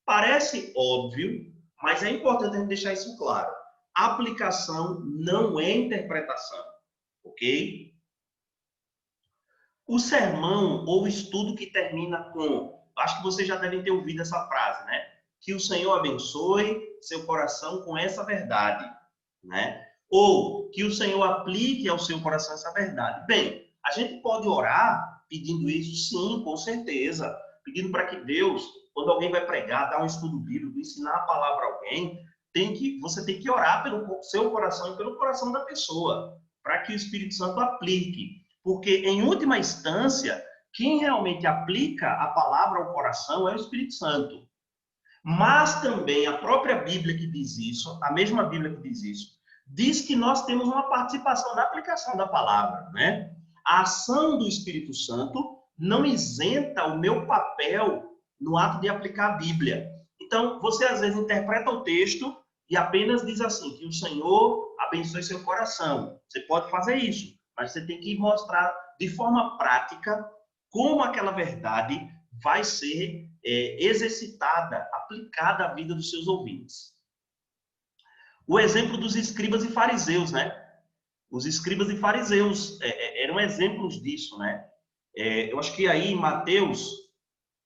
Parece óbvio, mas é importante a gente deixar isso claro. Aplicação não é interpretação, ok? O sermão ou estudo que termina com, acho que vocês já devem ter ouvido essa frase, né? Que o Senhor abençoe seu coração com essa verdade, né? Ou que o Senhor aplique ao seu coração essa verdade. Bem, a gente pode orar pedindo isso, sim, com certeza. Pedindo para que Deus, quando alguém vai pregar, dar um estudo bíblico, ensinar a palavra a alguém, você tem que orar pelo seu coração e pelo coração da pessoa, para que o Espírito Santo aplique. Porque, em última instância, quem realmente aplica a palavra ao coração é o Espírito Santo. Mas também a própria Bíblia que diz isso, a mesma Bíblia que diz isso, diz que nós temos uma participação na aplicação da palavra, né? A ação do Espírito Santo não isenta o meu papel no ato de aplicar a Bíblia. Então, você às vezes interpreta o texto e apenas diz assim, que o Senhor abençoe seu coração. Você pode fazer isso, mas você tem que mostrar de forma prática como aquela verdade vai ser exercitada, aplicada à vida dos seus ouvintes. O exemplo dos escribas e fariseus, né? Os escribas e fariseus eram exemplos disso, né? Eu acho que aí em Mateus,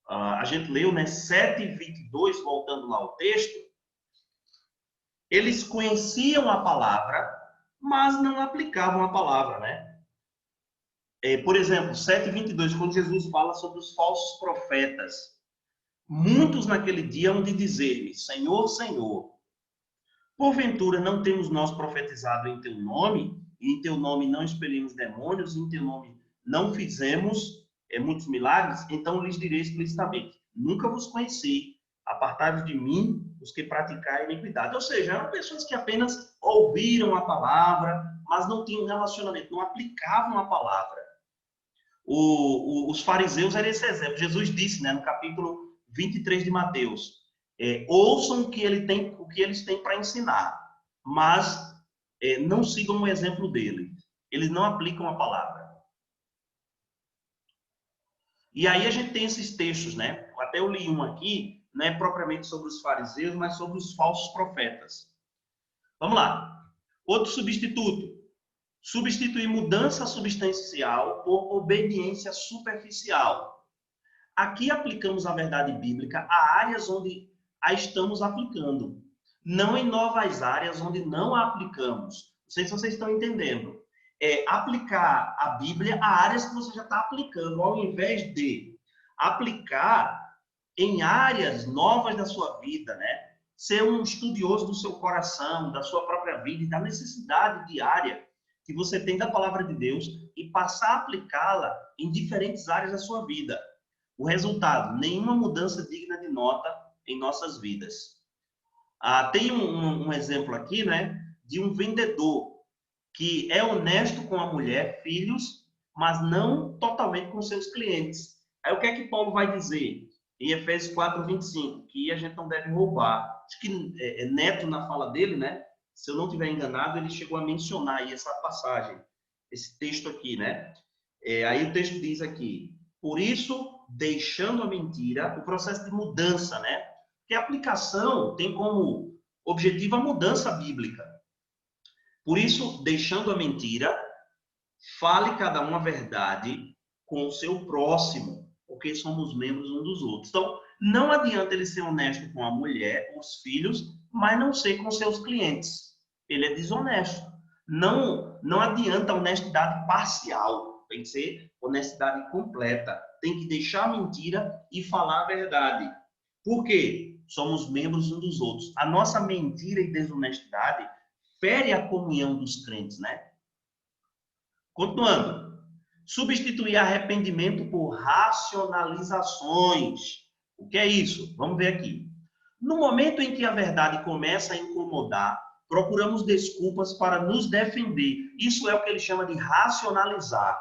a gente leu, né, 7:22, voltando lá ao texto, eles conheciam a palavra, mas não aplicavam a palavra, né? Por exemplo, 7:22, quando Jesus fala sobre os falsos profetas, muitos naquele dia hão de dizer-me, Senhor, Senhor, porventura não temos nós profetizado em teu nome, e em teu nome não expelimos demônios, e em teu nome não fizemos muitos milagres? Então lhes direi explicitamente, nunca vos conheci, apartai-vos de mim, os que praticam iniquidade. Ou seja, eram pessoas que apenas ouviram a palavra, mas não tinham relacionamento, não aplicavam a palavra. Os fariseus eram esse exemplo. Jesus disse, né, no capítulo 23 de Mateus, ouçam o que eles têm para ensinar, mas não sigam o exemplo dele. Eles não aplicam a palavra. E aí a gente tem esses textos, né? Até eu li um aqui, não é propriamente sobre os fariseus, mas sobre os falsos profetas. Vamos lá. Outro substituto. Substituir mudança substancial por obediência superficial. Aqui aplicamos a verdade bíblica a áreas onde a estamos aplicando, não em novas áreas onde não a aplicamos. Não sei se vocês estão entendendo. Aplicar a Bíblia a áreas que você já está aplicando, ao invés de aplicar em áreas novas da sua vida, né? Ser um estudioso do seu coração, da sua própria vida e da necessidade diária que você tem da palavra de Deus e passar a aplicá-la em diferentes áreas da sua vida. O resultado, nenhuma mudança digna de nota em nossas vidas. Tem um exemplo aqui, né, de um vendedor que é honesto com a mulher, filhos, mas não totalmente com seus clientes. Aí o que é que Paulo vai dizer em Efésios 4:25? Que a gente não deve roubar. Acho que Neto, na fala dele, né, se eu não estiver enganado, ele chegou a mencionar aí essa passagem, esse texto aqui, né? Aí o texto diz aqui, por isso, deixando a mentira, o processo de mudança, né? Porque a aplicação tem como objetivo a mudança bíblica. Por isso, deixando a mentira, fale cada um a verdade com o seu próximo, porque somos membros uns dos outros. Então, não adianta ele ser honesto com a mulher, os filhos, mas não ser com seus clientes. Ele é desonesto. Não adianta a honestidade parcial. Tem que ser honestidade completa. Tem que deixar a mentira e falar a verdade. Por quê? Somos membros uns dos outros. A nossa mentira e desonestidade fere a comunhão dos crentes, né? Continuando. Substituir arrependimento por racionalizações. O que é isso? Vamos ver aqui. No momento em que a verdade começa a incomodar, procuramos desculpas para nos defender. Isso é o que ele chama de racionalizar.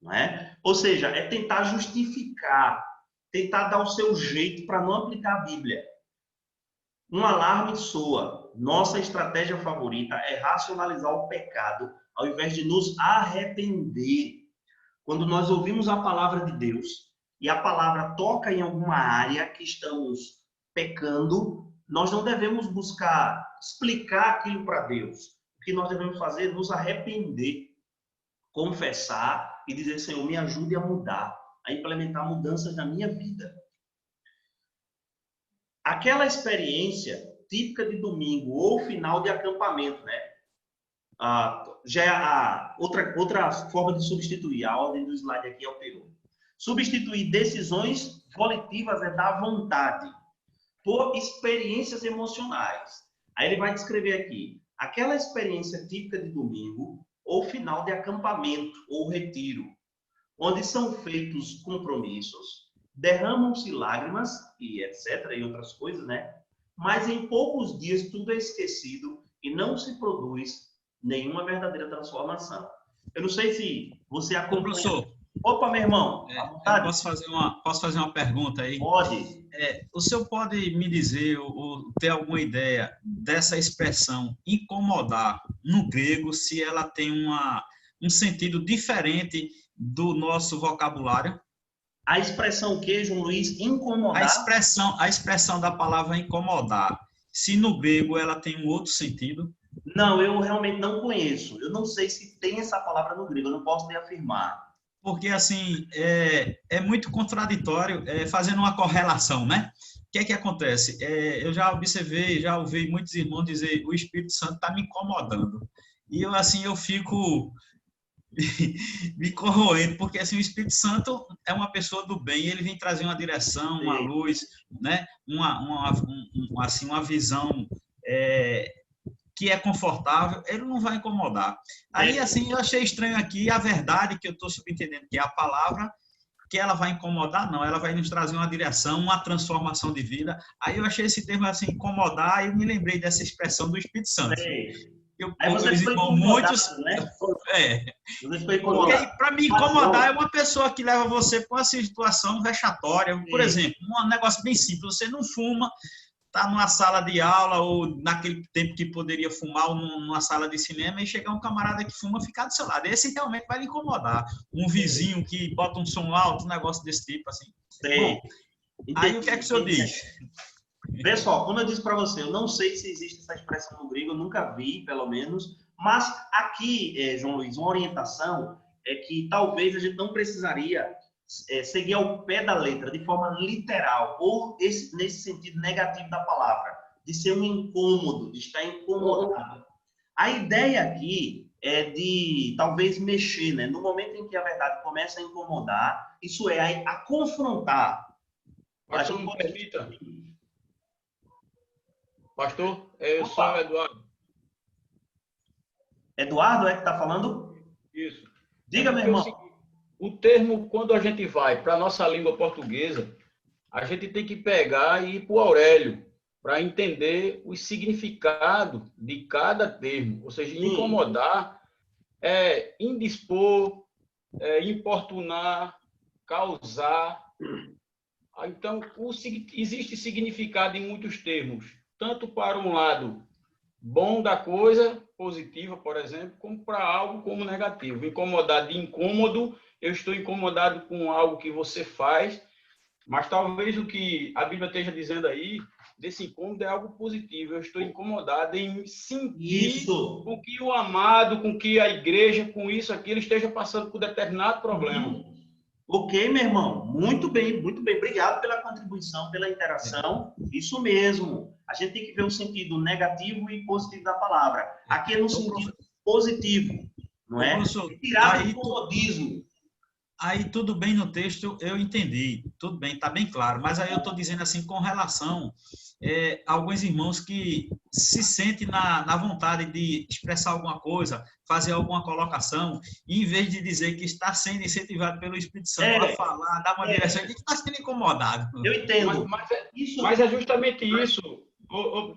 Não é? Ou seja, é tentar justificar, tentar dar o seu jeito para não aplicar a Bíblia. Um alarme soa. Nossa estratégia favorita é racionalizar o pecado, ao invés de nos arrepender. Quando nós ouvimos a palavra de Deus e a palavra toca em alguma área que estamos pecando, nós não devemos buscar explicar aquilo para Deus. O que nós devemos fazer é nos arrepender, confessar e dizer: Senhor, me ajude a mudar, a implementar mudanças na minha vida. Aquela experiência típica de domingo ou final de acampamento, né? Já é a outra forma de substituir. A ordem do slide aqui alterou. Substituir decisões volitivas é dar vontade por experiências emocionais. Aí ele vai descrever aqui: aquela experiência típica de domingo ou final de acampamento ou retiro, onde são feitos compromissos, derramam-se lágrimas e etc. e outras coisas, né? Mas em poucos dias tudo é esquecido e não se produz nenhuma verdadeira transformação. Eu não sei se você acompanha. Professor. Opa, meu irmão. Posso fazer uma pergunta aí? Pode. O senhor pode me dizer ou ter alguma ideia dessa expressão incomodar no grego, se ela tem um sentido diferente do nosso vocabulário? A expressão que, João Luiz? Incomodar? A expressão da palavra incomodar, se no grego ela tem um outro sentido? Não, eu realmente não conheço. Eu não sei se tem essa palavra no grego, eu não posso nem afirmar. Porque, assim, é muito contraditório, fazendo uma correlação, né? O que é que acontece? Eu já observei, já ouvi muitos irmãos dizer: o Espírito Santo está me incomodando. E eu, assim, eu fico me corroendo, porque, assim, o Espírito Santo é uma pessoa do bem, ele vem trazer uma direção, uma luz, né? Uma visão que é confortável, ele não vai incomodar. Aí, assim, eu achei estranho aqui a verdade que eu estou subentendendo, que é a palavra, que ela vai incomodar, não, ela vai nos trazer uma direção, uma transformação de vida. Aí eu achei esse termo assim, incomodar, e eu me lembrei dessa expressão do Espírito Santo. Aí você foi incomodado, né? Para me incomodar é uma pessoa que leva você para uma situação vexatória. Por exemplo, um negócio bem simples: você não fuma, está numa sala de aula ou naquele tempo que poderia fumar, ou numa sala de cinema, e chegar um camarada que fuma, ficar do seu lado. Esse realmente vai lhe incomodar. Um vizinho que bota um som alto, um negócio desse tipo, assim. Bom, aí o que é que o senhor diz? Pessoal, como eu disse para você, eu não sei se existe essa expressão no grego, eu nunca vi, pelo menos, mas aqui, João Luiz, uma orientação é que talvez a gente não precisaria seguir ao pé da letra, de forma literal, ou nesse sentido negativo da palavra, de ser um incômodo, de estar incomodado. A ideia aqui é de, talvez, mexer, né? No momento em que a verdade começa a incomodar, isso é, a confrontar. Pastor, me permita. Pastor, eu sou o Eduardo. Eduardo é que está falando? Isso. Diga, meu irmão. O termo, quando a gente vai para a nossa língua portuguesa, a gente tem que pegar e ir para o Aurélio, para entender o significado de cada termo. Ou seja, incomodar é indispor, importunar, causar. Então, existe significado em muitos termos, tanto para um lado bom da coisa, positiva, por exemplo, como para algo como negativo. Incomodar de incômodo, eu estou incomodado com algo que você faz, mas talvez o que a Bíblia esteja dizendo aí, desse incômodo, é algo positivo. Eu estou incomodado em sentir com que o amado, com que a igreja, com isso, aquilo, esteja passando por determinado problema. Ok, meu irmão. Muito bem, muito bem. Obrigado pela contribuição, pela interação. Isso mesmo. A gente tem que ver o sentido negativo e positivo da palavra. Aqui é no sentido positivo, não é? Tirar o comodismo. Aí tudo bem no texto, eu entendi, tudo bem, está bem claro, mas aí eu estou dizendo assim, com relação a alguns irmãos que se sentem na vontade de expressar alguma coisa, fazer alguma colocação, e em vez de dizer que está sendo incentivado pelo Espírito Santo a falar, dar uma direção, ele está sendo incomodado. Eu entendo. Mas é justamente isso.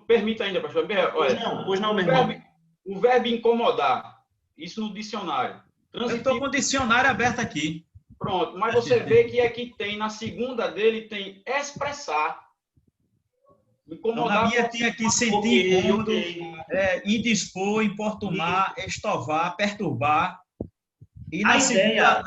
Permita ainda, pastor. Olha, Pois não, meu irmão. O verbo incomodar, isso no dicionário. Eu estou com o dicionário aberto aqui. Pronto, mas você vê que aqui tem, na segunda dele, tem expressar. Incomodar. Na minha tem aqui sentir incômodo, indispor, importunar, estovar, perturbar. E na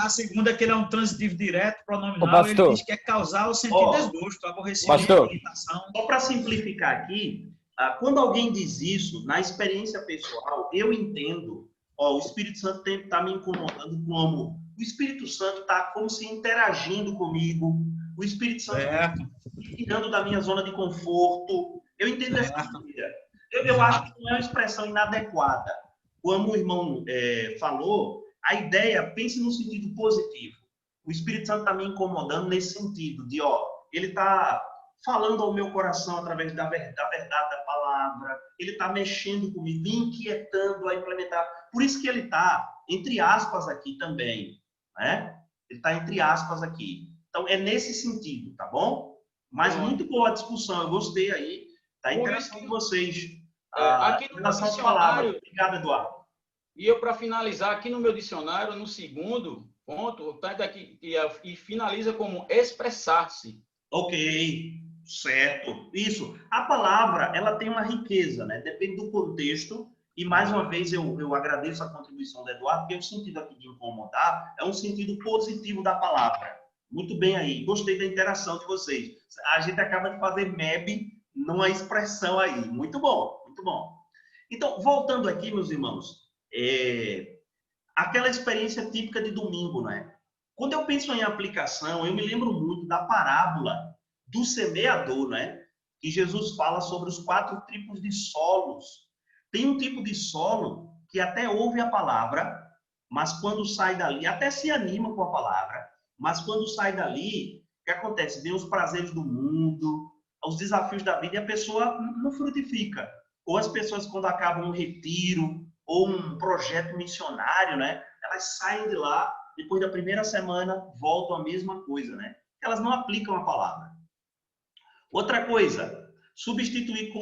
segunda, que ele é um transitivo direto, pronominal, ele diz que é causar ou sentir desgosto, aborrecimento, irritação. Só para simplificar aqui, quando alguém diz isso, na experiência pessoal, eu entendo, o Espírito Santo está me incomodando como... O Espírito Santo está como se interagindo comigo. O Espírito Santo está tirando da minha zona de conforto. Eu entendo essa maneira. Eu acho que não é uma expressão inadequada. Como o irmão falou, a ideia, pense no sentido positivo. O Espírito Santo está me incomodando nesse sentido de, ele está falando ao meu coração através da verdade da palavra. Ele está mexendo comigo, me inquietando a implementar. Por isso que ele está, entre aspas, aqui também. Né? Ele está entre aspas aqui. Então, é nesse sentido, tá bom? Mas muito boa a discussão, eu gostei aí. Tá interessante vocês. Aqui no relação às palavras. Obrigado, Eduardo. E eu, para finalizar, aqui no meu dicionário, no segundo ponto, tá aqui, e finaliza como expressar-se. Ok, certo. Isso. A palavra, ela tem uma riqueza, né? Depende do contexto. E, mais uma vez, eu agradeço a contribuição do Eduardo, porque o sentido aqui de incomodar é um sentido positivo da palavra. Muito bem aí. Gostei da interação de vocês. A gente acaba de fazer MEB numa expressão aí. Muito bom, muito bom. Então, voltando aqui, meus irmãos, aquela experiência típica de domingo, né? Quando eu penso em aplicação, eu me lembro muito da parábola do semeador, né? Que Jesus fala sobre os 4 tipos de solos. Tem um tipo de solo que até ouve a palavra, mas quando sai dali, até se anima com a palavra, mas quando sai dali, o que acontece? Vem os prazeres do mundo, os desafios da vida, e a pessoa não frutifica. Ou as pessoas, quando acabam um retiro, ou um projeto missionário, né? Elas saem de lá, depois da primeira semana, voltam a mesma coisa, né? Elas não aplicam a palavra. Outra coisa, substituir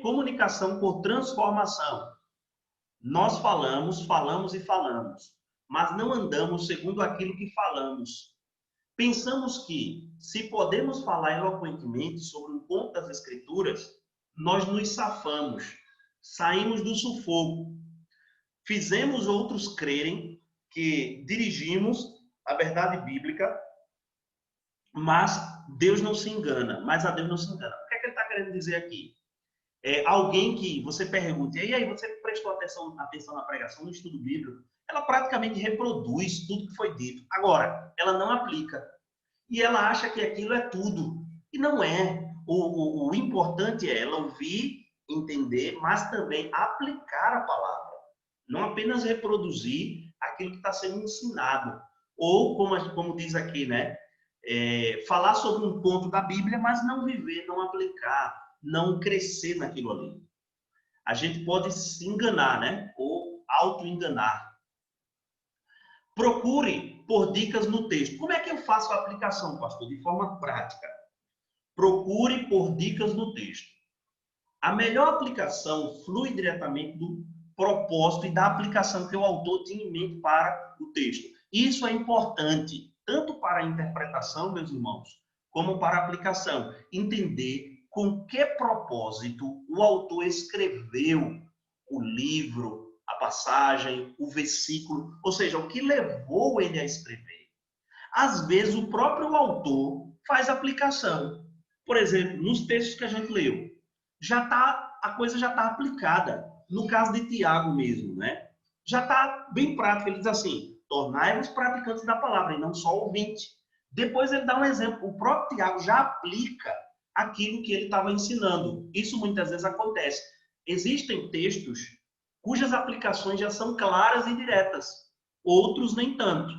comunicação por transformação. Nós falamos e falamos, mas não andamos segundo aquilo que falamos. Pensamos que, se podemos falar eloquentemente sobre um ponto das Escrituras, nós nos safamos, saímos do sufoco. Fizemos outros crerem que dirigimos a verdade bíblica, mas Deus não se engana, mas a Deus não se engana. O que é que ele está querendo dizer aqui? Alguém que você pergunta, e aí, você prestou atenção na pregação, no estudo bíblico? Ela praticamente reproduz tudo que foi dito. Agora, ela não aplica. E ela acha que aquilo é tudo. E não é. O importante é ela ouvir, entender, mas também aplicar a palavra. Não apenas reproduzir aquilo que está sendo ensinado. Ou, como diz aqui, né? Falar sobre um ponto da Bíblia, mas não viver, não aplicar, não crescer naquilo ali. A gente pode se enganar, né? Ou auto-enganar. Procure por dicas no texto. Como é que eu faço a aplicação, pastor? De forma prática. Procure por dicas no texto. A melhor aplicação flui diretamente do propósito e da aplicação que o autor tinha em mente para o texto. Isso é importante, tanto para a interpretação, meus irmãos, como para a aplicação. Entender com que propósito o autor escreveu o livro, a passagem, o versículo, ou seja, o que levou ele a escrever. Às vezes, o próprio autor faz aplicação. Por exemplo, nos textos que a gente leu, a coisa já está aplicada. No caso de Tiago mesmo, né? Já está bem prático. Ele diz assim, tornai-vos praticantes da palavra, e não só ouvintes. Depois ele dá um exemplo. O próprio Tiago já aplica aquilo que ele estava ensinando. Isso muitas vezes acontece. Existem textos cujas aplicações já são claras e diretas. Outros nem tanto.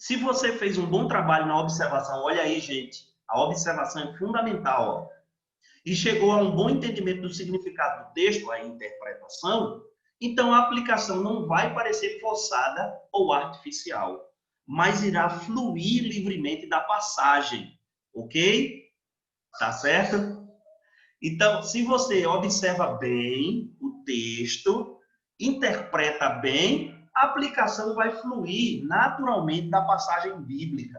Se você fez um bom trabalho na observação, olha aí, gente, a observação é fundamental, ó, e chegou a um bom entendimento do significado do texto, a interpretação, então a aplicação não vai parecer forçada ou artificial, mas irá fluir livremente da passagem, ok? Tá certo? Então, se você observa bem o texto, interpreta bem, a aplicação vai fluir naturalmente da passagem bíblica.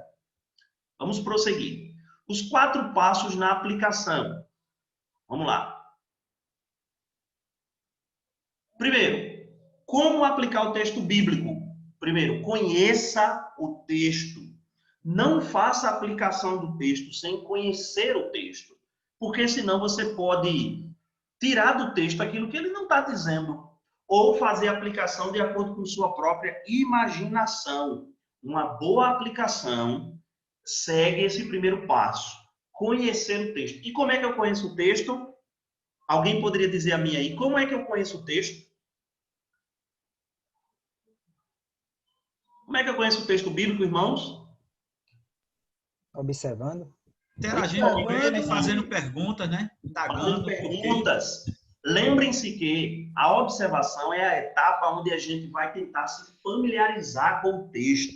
Vamos prosseguir. Os 4 passos na aplicação. Vamos lá. Primeiro, como aplicar o texto bíblico? Primeiro, conheça o texto. Não faça a aplicação do texto sem conhecer o texto, porque senão você pode tirar do texto aquilo que ele não está dizendo, ou fazer a aplicação de acordo com sua própria imaginação. Uma boa aplicação segue esse primeiro passo, conhecer o texto. E como é que eu conheço o texto? Alguém poderia dizer a mim aí, como é que eu conheço o texto? Como é que eu conheço o texto bíblico, irmãos? Observando. Interagindo com ele, fazendo perguntas, né? Fazendo perguntas. Lembrem-se que a observação é a etapa onde a gente vai tentar se familiarizar com o texto,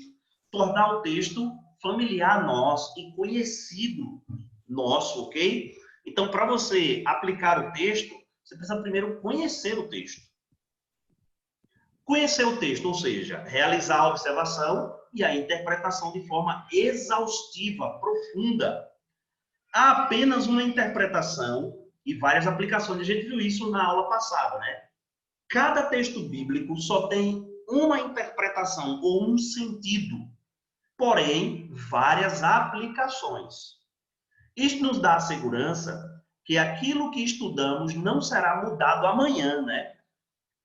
tornar o texto familiar a nós e conhecido nosso, ok? Então, para você aplicar o texto, você precisa primeiro conhecer o texto. Conhecer o texto, ou seja, realizar a observação e a interpretação de forma exaustiva, profunda. Há apenas uma interpretação e várias aplicações. A gente viu isso na aula passada, né? Cada texto bíblico só tem uma interpretação ou um sentido, porém, várias aplicações. Isto nos dá a segurança que aquilo que estudamos não será mudado amanhã, né?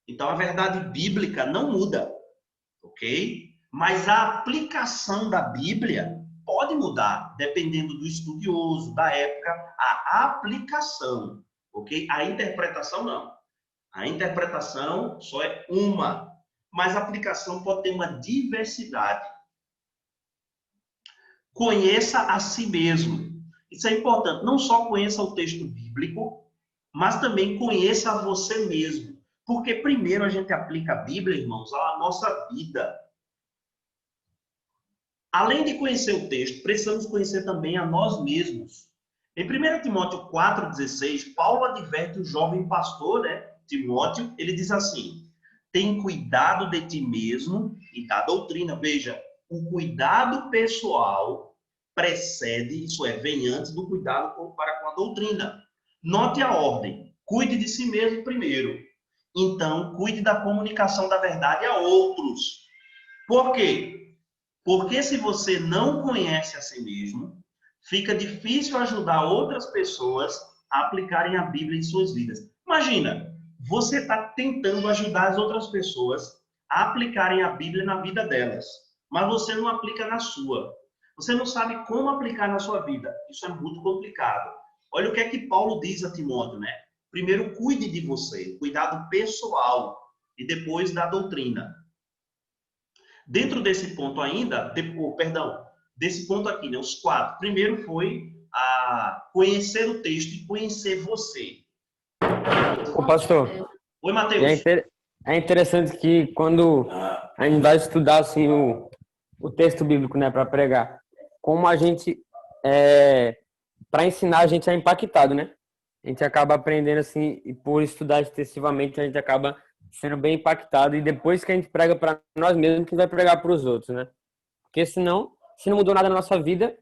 Então, a verdade bíblica não muda, ok? Mas a aplicação da Bíblia pode mudar, dependendo do estudioso, da época, a aplicação, ok? A interpretação não. A interpretação só é uma, mas a aplicação pode ter uma diversidade. Conheça a si mesmo. Isso é importante. Não só conheça o texto bíblico, mas também conheça a você mesmo. Porque primeiro a gente aplica a Bíblia, irmãos, à nossa vida. Além de conhecer o texto, precisamos conhecer também a nós mesmos. Em 1 Timóteo 4,16, Paulo adverte o jovem pastor, né, Timóteo, ele diz assim: tem cuidado de ti mesmo e da doutrina. Veja, o cuidado pessoal precede, isso é, vem antes do cuidado para com a doutrina. Note a ordem: cuide de si mesmo primeiro. Então, cuide da comunicação da verdade a outros. Por quê? Porque se você não conhece a si mesmo, fica difícil ajudar outras pessoas a aplicarem a Bíblia em suas vidas. Imagina, você está tentando ajudar as outras pessoas a aplicarem a Bíblia na vida delas, mas você não aplica na sua. Você não sabe como aplicar na sua vida. Isso é muito complicado. Olha o que é que Paulo diz a Timóteo, né? Primeiro, cuide de você, cuidado pessoal, e depois da doutrina. Dentro desse ponto ainda, desse ponto aqui, né, os 4. Primeiro foi a conhecer o texto e conhecer você. Ô, pastor. Oi, Matheus. É interessante que quando a gente vai estudar assim, o texto bíblico, né, para pregar, como a gente, para ensinar, a gente é impactado, né? A gente acaba aprendendo assim, e por estudar extensivamente, a gente acaba sendo bem impactado, e depois que a gente prega para nós mesmos, que vai pregar para os outros, né? Porque senão, se não mudou nada na nossa vida,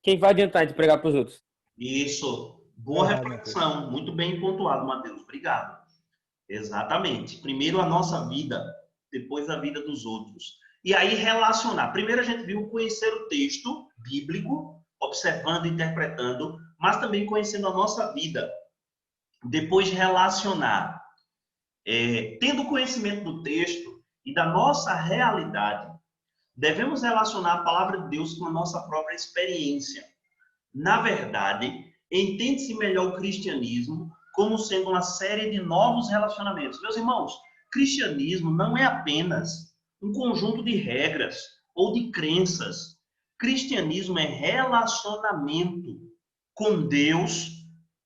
quem vai adiantar a gente pregar para os outros? Isso. Boa reflexão. Muito bem pontuado, Matheus. Obrigado. Exatamente. Primeiro a nossa vida, depois a vida dos outros. E aí relacionar. Primeiro a gente viu conhecer o texto bíblico, observando, interpretando, mas também conhecendo a nossa vida. Depois relacionar. Tendo conhecimento do texto e da nossa realidade, devemos relacionar a palavra de Deus com a nossa própria experiência. Na verdade, entende-se melhor o cristianismo como sendo uma série de novos relacionamentos. Meus irmãos, cristianismo não é apenas um conjunto de regras ou de crenças. Cristianismo é relacionamento com Deus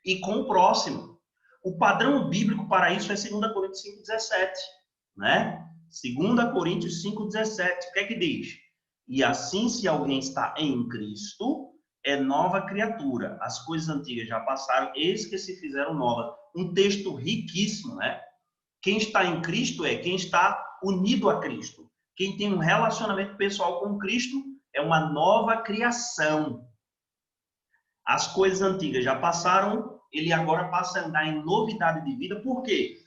e com o próximo. O padrão bíblico para isso é 2 Coríntios 5,17, né? 2 Coríntios 5,17. O que é que diz? E assim, se alguém está em Cristo, é nova criatura. As coisas antigas já passaram, eis que se fizeram novas. Um texto riquíssimo, né? Quem está em Cristo é quem está unido a Cristo. Quem tem um relacionamento pessoal com Cristo é uma nova criação. As coisas antigas já passaram, ele agora passa a andar em novidade de vida. Por quê?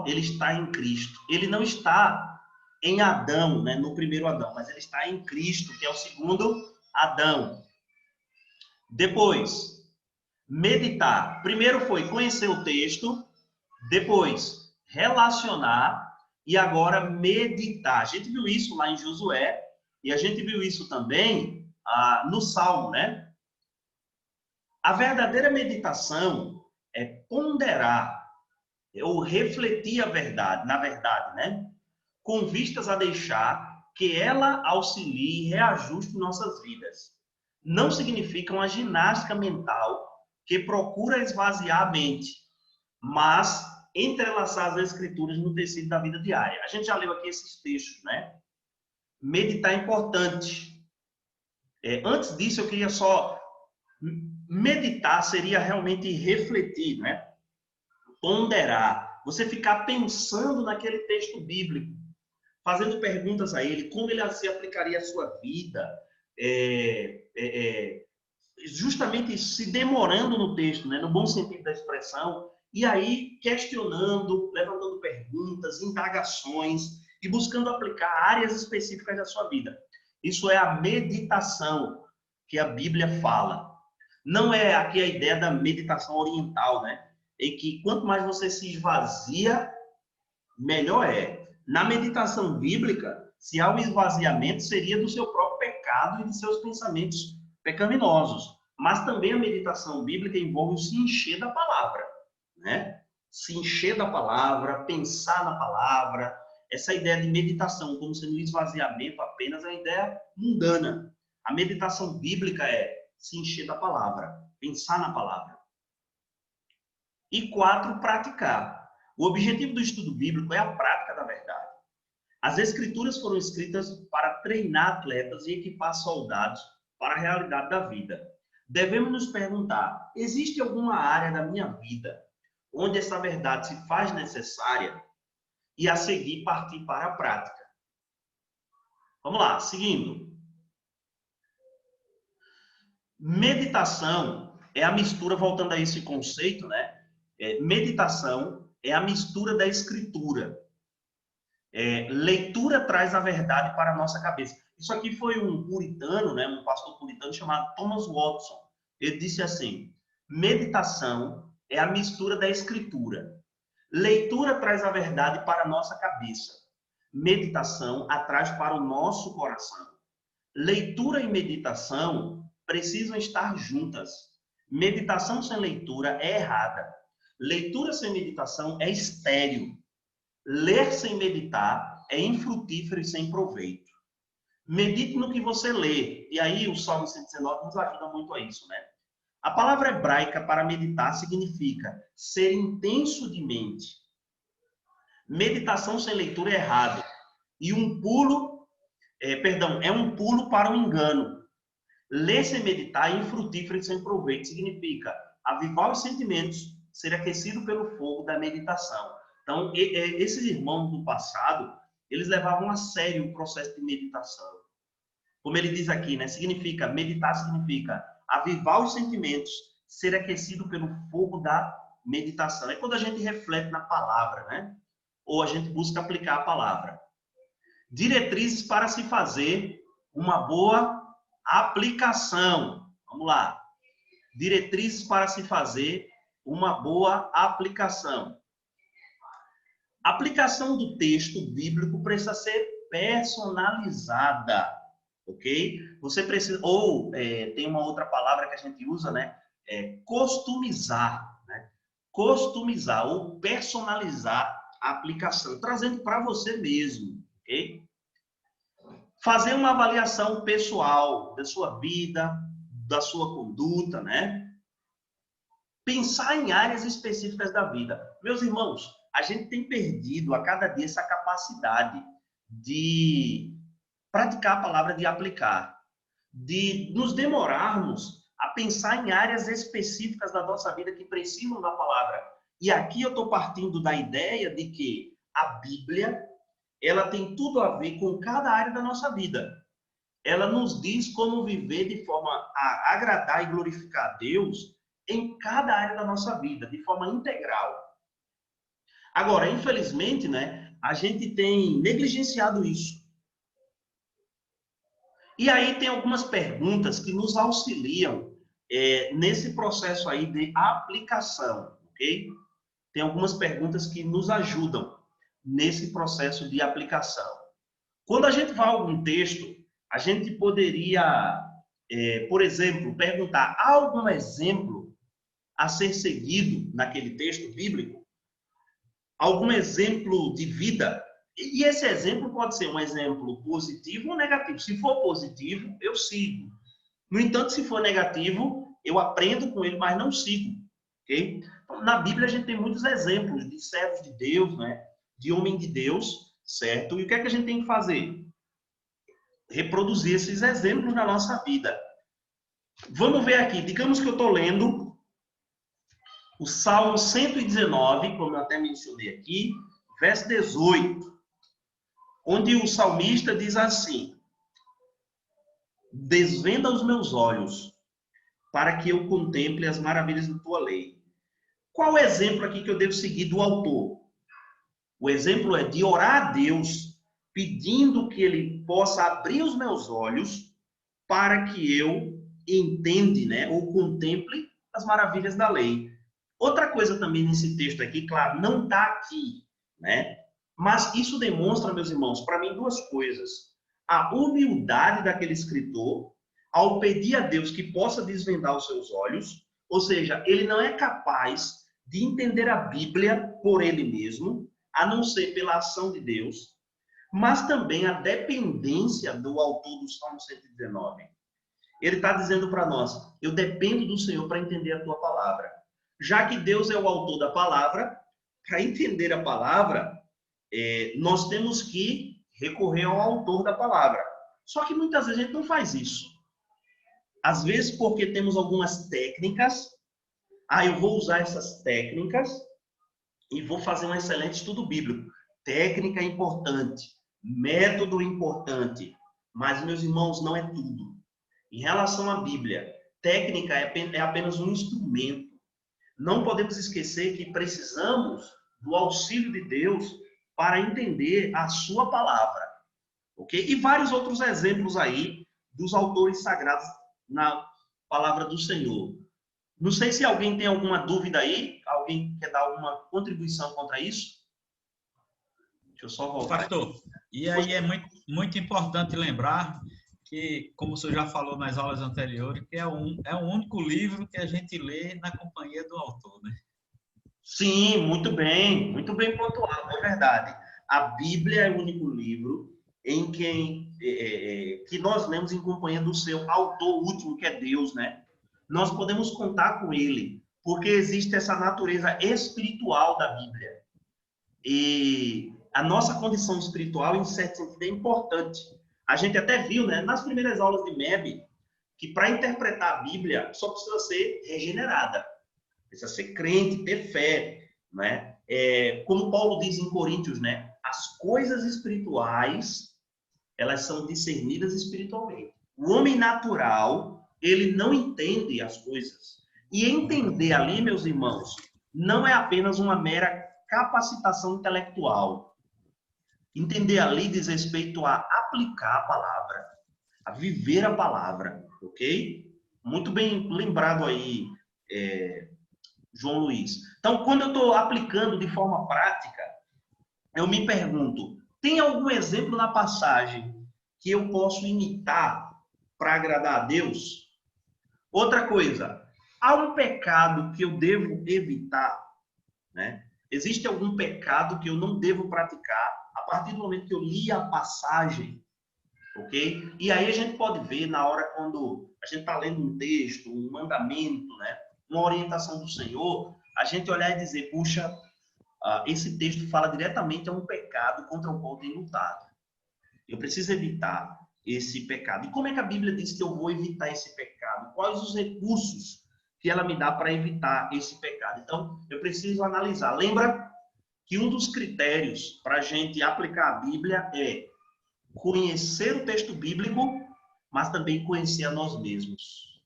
Ele está em Cristo. Ele não está em Adão, né, no primeiro Adão, mas ele está em Cristo, que é o segundo Adão. Depois, meditar. Primeiro foi conhecer o texto, depois relacionar e agora meditar. A gente viu isso lá em Josué e a gente viu isso também no Salmo, né? A verdadeira meditação é ponderar ou refletir a verdade, na verdade, né? Com vistas a deixar que ela auxilie e reajuste nossas vidas. Não significa uma ginástica mental que procura esvaziar a mente, mas entrelaçar as escrituras no tecido da vida diária. A gente já leu aqui esses textos, né? Meditar é importante. Antes disso, eu queria só... Meditar seria realmente refletir, né? Ponderar. Você ficar pensando naquele texto bíblico, fazendo perguntas a ele, como ele se aplicaria à sua vida, justamente se demorando no texto, né? No bom sentido da expressão, e aí questionando, levantando perguntas, indagações e buscando aplicar áreas específicas da sua vida. Isso é a meditação que a Bíblia fala. Não é aqui a ideia da meditação oriental, né? Em que quanto mais você se esvazia, melhor é. Na meditação bíblica, se há um esvaziamento, seria do seu próprio pecado e de seus pensamentos pecaminosos. Mas também a meditação bíblica envolve o se encher da palavra, né? Se encher da palavra, pensar na palavra. Essa ideia de meditação como sendo um esvaziamento apenas é uma ideia mundana. A meditação bíblica é se encher da palavra, pensar na palavra. E 4, praticar. O objetivo do estudo bíblico é a prática da verdade. As escrituras foram escritas para treinar atletas e equipar soldados para a realidade da vida. Devemos nos perguntar, existe alguma área da minha vida onde essa verdade se faz necessária e a seguir partir para a prática? Vamos lá, seguindo. Meditação é a mistura, voltando a esse conceito, né? Meditação é a mistura da escritura. Leitura traz a verdade para a nossa cabeça. Isso aqui foi um puritano, né? Um pastor puritano chamado Thomas Watson. Ele disse assim, meditação é a mistura da escritura. Leitura traz a verdade para a nossa cabeça. Meditação atraz para o nosso coração. Leitura e meditação precisam estar juntas. Meditação sem leitura é errada. Leitura sem meditação é estéril. Ler sem meditar é infrutífero e sem proveito. Medite no que você lê. E aí o Salmo 119 nos ajuda muito a isso, né? A palavra hebraica para meditar significa ser intenso de mente. Meditação sem leitura é errado. E é um pulo para o engano. Ler sem meditar é infrutífero e sem proveito. Significa avivar os sentimentos, ser aquecido pelo fogo da meditação. Então, esses irmãos do passado, eles levavam a sério o processo de meditação. Como ele diz aqui, né? Meditar significa avivar os sentimentos, ser aquecido pelo fogo da meditação. É quando a gente reflete na palavra, né? Ou a gente busca aplicar a palavra. Diretrizes para se fazer uma boa aplicação. Vamos lá. Diretrizes para se fazer uma boa aplicação. A aplicação do texto bíblico precisa ser personalizada, ok? Você precisa, tem uma outra palavra que a gente usa, né? Customizar, né? Customizar ou personalizar a aplicação, trazendo para você mesmo, ok? fazer uma avaliação pessoal da sua vida, da sua conduta, né? Pensar em áreas específicas da vida. Meus irmãos, a gente tem perdido a cada dia essa capacidade de praticar a palavra, de aplicar, de nos demorarmos a pensar em áreas específicas da nossa vida que precisam da palavra. E aqui eu estou partindo da ideia de que a Bíblia, ela tem tudo a ver com cada área da nossa vida. Ela nos diz como viver de forma a agradar e glorificar a Deus em cada área da nossa vida, de forma integral. Agora, infelizmente, né, a gente tem negligenciado isso. E aí tem algumas perguntas que nos auxiliam nesse processo aí de aplicação, ok? Tem algumas perguntas que nos ajudam nesse processo de aplicação. Quando a gente vai a algum texto, a gente poderia, por exemplo, perguntar: há algum exemplo a ser seguido naquele texto bíblico? Algum exemplo de vida? E esse exemplo pode ser um exemplo positivo ou negativo. Se for positivo, eu sigo. No entanto, se for negativo, eu aprendo com ele, mas não sigo. Okay? Então, na Bíblia, a gente tem muitos exemplos de servos de Deus, né? De homem de Deus, certo? E o que é que a gente tem que fazer? Reproduzir esses exemplos na nossa vida. Vamos ver aqui. Digamos que eu estou lendo o Salmo 119, como eu até mencionei aqui, verso 18, onde o salmista diz assim: desvenda os meus olhos, para que eu contemple as maravilhas da tua lei. Qual o exemplo aqui que eu devo seguir do autor? O exemplo é de orar a Deus, pedindo que ele possa abrir os meus olhos, para que eu entenda, né, ou contemple as maravilhas da lei. Outra coisa também nesse texto aqui, claro, não está aqui, né? Mas isso demonstra, meus irmãos, para mim, duas coisas. A humildade daquele escritor ao pedir a Deus que possa desvendar os seus olhos, ou seja, ele não é capaz de entender a Bíblia por ele mesmo, a não ser pela ação de Deus, mas também a dependência do autor do Salmo 119. Ele está dizendo para nós: eu dependo do Senhor para entender a tua palavra. Já que Deus é o autor da palavra, para entender a palavra, nós temos que recorrer ao autor da palavra. Só que muitas vezes a gente não faz isso. Às vezes porque temos algumas técnicas, eu vou usar essas técnicas e vou fazer um excelente estudo bíblico. Técnica é importante, método é importante, mas, meus irmãos, não é tudo. Em relação à Bíblia, técnica é apenas um instrumento. Não podemos esquecer que precisamos do auxílio de Deus para entender a sua palavra. Ok? E vários outros exemplos aí dos autores sagrados na palavra do Senhor. Não sei se alguém tem alguma dúvida aí. Alguém quer dar alguma contribuição contra isso? Deixa eu só voltar. Pastor, e aí é muito importante lembrar que, como o senhor já falou nas aulas anteriores, que é o único livro que a gente lê na companhia do autor, né? Sim, muito bem pontuado, é verdade. A Bíblia é o único livro em que nós lemos em companhia do seu autor último, que é Deus, né? Nós podemos contar com ele, porque existe essa natureza espiritual da Bíblia. E a nossa condição espiritual, em certo sentido, é importante. A gente até viu, né, nas primeiras aulas de MEB, que para interpretar a Bíblia só precisa ser regenerada. Precisa ser crente, ter fé, né? Como Paulo diz em Coríntios, né? As coisas espirituais, elas são discernidas espiritualmente. O homem natural, ele não entende as coisas. E entender ali, meus irmãos, não é apenas uma mera capacitação intelectual. Entender ali diz respeito a aplicar a palavra, a viver a palavra, ok? Muito bem lembrado aí, João Luiz. Então, quando eu estou aplicando de forma prática, eu me pergunto: tem algum exemplo na passagem que eu posso imitar para agradar a Deus? Outra coisa, há um pecado que eu devo evitar, né? Existe algum pecado que eu não devo praticar a partir do momento que eu li a passagem? ok? E aí a gente pode ver na hora quando a gente está lendo um texto, um mandamento, né? Uma orientação do Senhor, a gente olhar e dizer, puxa, esse texto fala diretamente a um pecado contra o qual tem lutado. Eu preciso evitar esse pecado. E como é que a Bíblia diz que eu vou evitar esse pecado? Quais os recursos que ela me dá para evitar esse pecado? Então, eu preciso analisar. Lembra que um dos critérios para a gente aplicar a Bíblia é conhecer o texto bíblico, mas também conhecer a nós mesmos.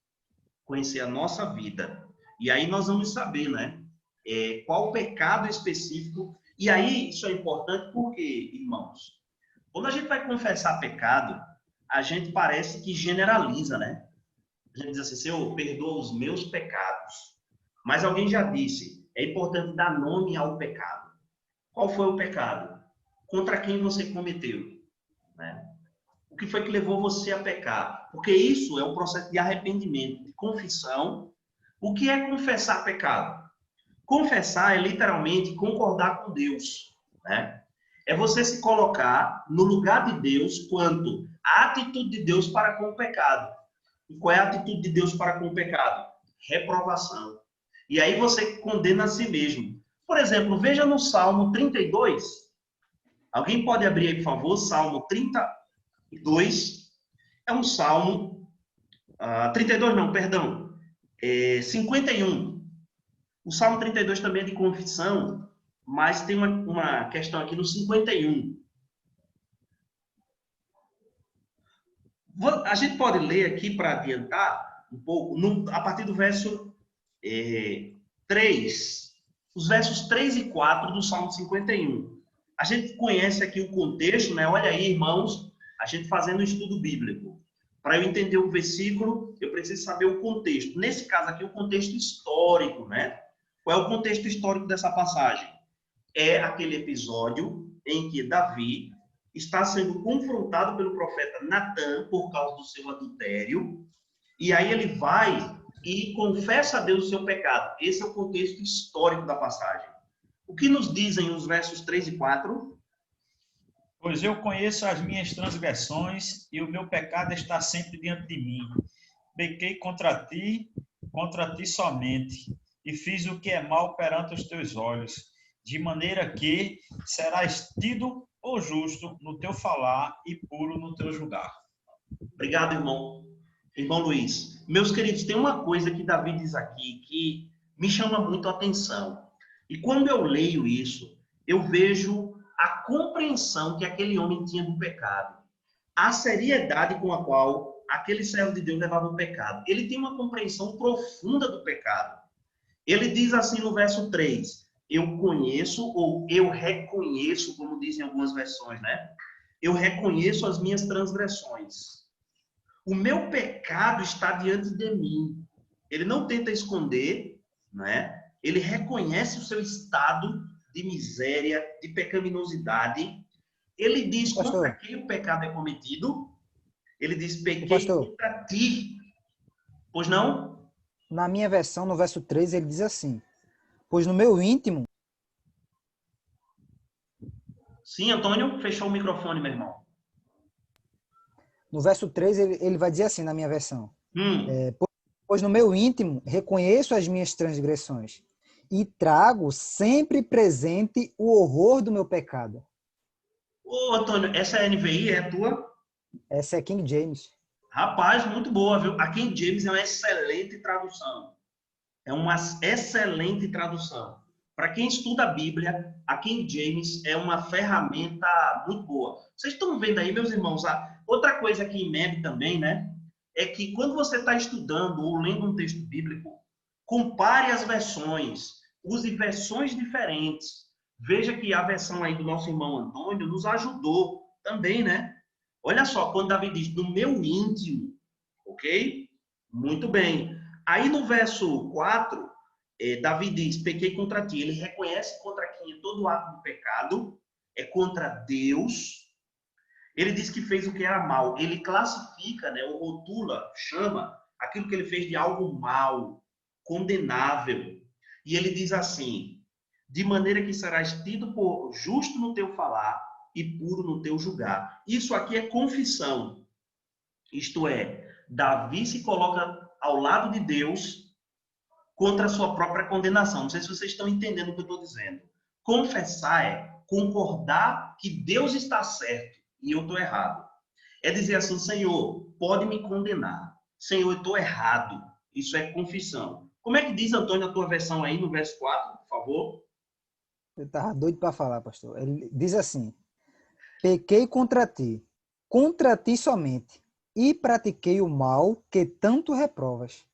Conhecer a nossa vida. E aí nós vamos saber, né? Qual pecado específico. E aí, isso é importante porque, irmãos, quando a gente vai confessar pecado, a gente parece que generaliza, né? A gente diz assim, Senhor, perdoa os meus pecados. Mas alguém já disse, é importante dar nome ao pecado. Qual foi o pecado? Contra quem você cometeu? Né? O que foi que levou você a pecar? Porque isso é um processo de arrependimento, de confissão. O que é confessar pecado? Confessar é literalmente concordar com Deus, né? É você se colocar no lugar de Deus quanto à atitude de Deus para com o pecado. E qual é a atitude de Deus para com o pecado? Reprovação. E aí você condena a si mesmo. Por exemplo, veja no Salmo 32. Alguém pode abrir aí, por favor, Salmo 32. É um salmo... 32 não, perdão. 51. O Salmo 32 também é de confissão, mas tem uma questão aqui no 51. A gente pode ler aqui para adiantar um pouco, a partir do verso 3. Os versos 3 e 4 do Salmo 51. A gente conhece aqui o contexto, né? Olha aí, irmãos, a gente fazendo um estudo bíblico. Para eu entender o versículo, eu preciso saber o contexto. Nesse caso aqui, o contexto histórico, né? Qual é o contexto histórico dessa passagem? É aquele episódio em que Davi está sendo confrontado pelo profeta Natã por causa do seu adultério, e aí ele vai e confessa a Deus o seu pecado. Esse é o contexto histórico da passagem. O que nos dizem os versos 3 e 4? Pois eu conheço as minhas transgressões e o meu pecado está sempre diante de mim. Pequei contra ti somente, e fiz o que é mal perante os teus olhos, de maneira que serás tido ou justo no teu falar e puro no teu julgar. Obrigado, irmão. Irmão Luiz. Meus queridos, tem uma coisa que Davi diz aqui que me chama muito a atenção. E quando eu leio isso, eu vejo a compreensão que aquele homem tinha do pecado. A seriedade com a qual aquele servo de Deus levava o pecado. Ele tem uma compreensão profunda do pecado. Ele diz assim no verso 3, eu conheço ou eu reconheço, como dizem algumas versões, né? Eu reconheço as minhas transgressões. O meu pecado está diante de mim. Ele não tenta esconder, né? Ele reconhece o seu estado de miséria, de pecaminosidade. Ele diz contra quem o pecado é cometido. Ele diz, pequei contra ti. Pois não? Na minha versão, no verso 3, ele diz assim, pois no meu íntimo... Sim, Antônio, fechou o microfone, meu irmão. No verso 3, ele vai dizer assim, na minha versão, pois no meu íntimo reconheço as minhas transgressões e trago sempre presente o horror do meu pecado. Ô, Antônio, essa é a NVI, é a tua? Essa é King James. Rapaz, muito boa, viu? A King James é uma excelente tradução. É uma excelente tradução. Para quem estuda a Bíblia, a King James é uma ferramenta muito boa. Vocês estão vendo aí, meus irmãos? Outra coisa que emete também, né? É que quando você está estudando ou lendo um texto bíblico, compare as versões. Use versões diferentes. Veja que a versão aí do nosso irmão Antônio nos ajudou também, né? Olha só, quando Davi diz, no meu íntimo, ok? Muito bem. Aí no verso 4, Davi diz, pequei contra ti. Ele reconhece contra quem é todo ato do pecado, é contra Deus. Ele diz que fez o que era mal. Ele classifica, né, ou rotula, chama aquilo que ele fez de algo mal, condenável. E ele diz assim, de maneira que serás tido por justo no teu falar e puro no teu julgar. Isso aqui é confissão. Isto é, Davi se coloca ao lado de Deus contra a sua própria condenação. Não sei se vocês estão entendendo o que eu estou dizendo. Confessar é concordar que Deus está certo e eu estou errado. É dizer assim, Senhor, pode me condenar. Senhor, eu estou errado. Isso é confissão. Como é que diz, Antônio, a tua versão aí no verso 4, por favor? Eu estava doido para falar, pastor. Ele diz assim: pequei contra ti somente, e pratiquei o mal que tanto reprovas.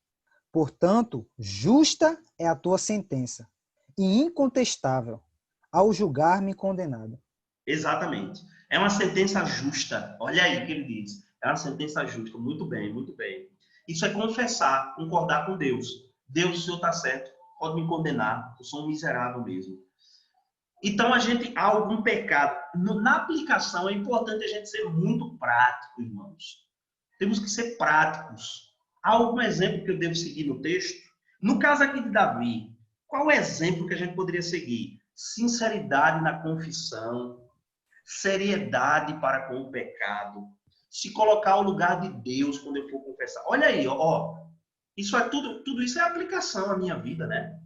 Portanto, justa é a tua sentença, e incontestável, ao julgar-me condenado. Exatamente. É uma sentença justa. Olha aí o que ele diz. É uma sentença justa. Muito bem, muito bem. Isso é confessar, concordar com Deus. Deus, o Senhor está certo, pode me condenar, eu sou um miserável mesmo. Então, há algum pecado. Na aplicação, é importante a gente ser muito prático, irmãos. Temos que ser práticos. Há algum exemplo que eu devo seguir no texto? No caso aqui de Davi, qual o exemplo que a gente poderia seguir? Sinceridade na confissão, seriedade para com o pecado, se colocar ao lugar de Deus quando eu for confessar. Olha aí, ó. Isso é tudo isso é aplicação à minha vida, né?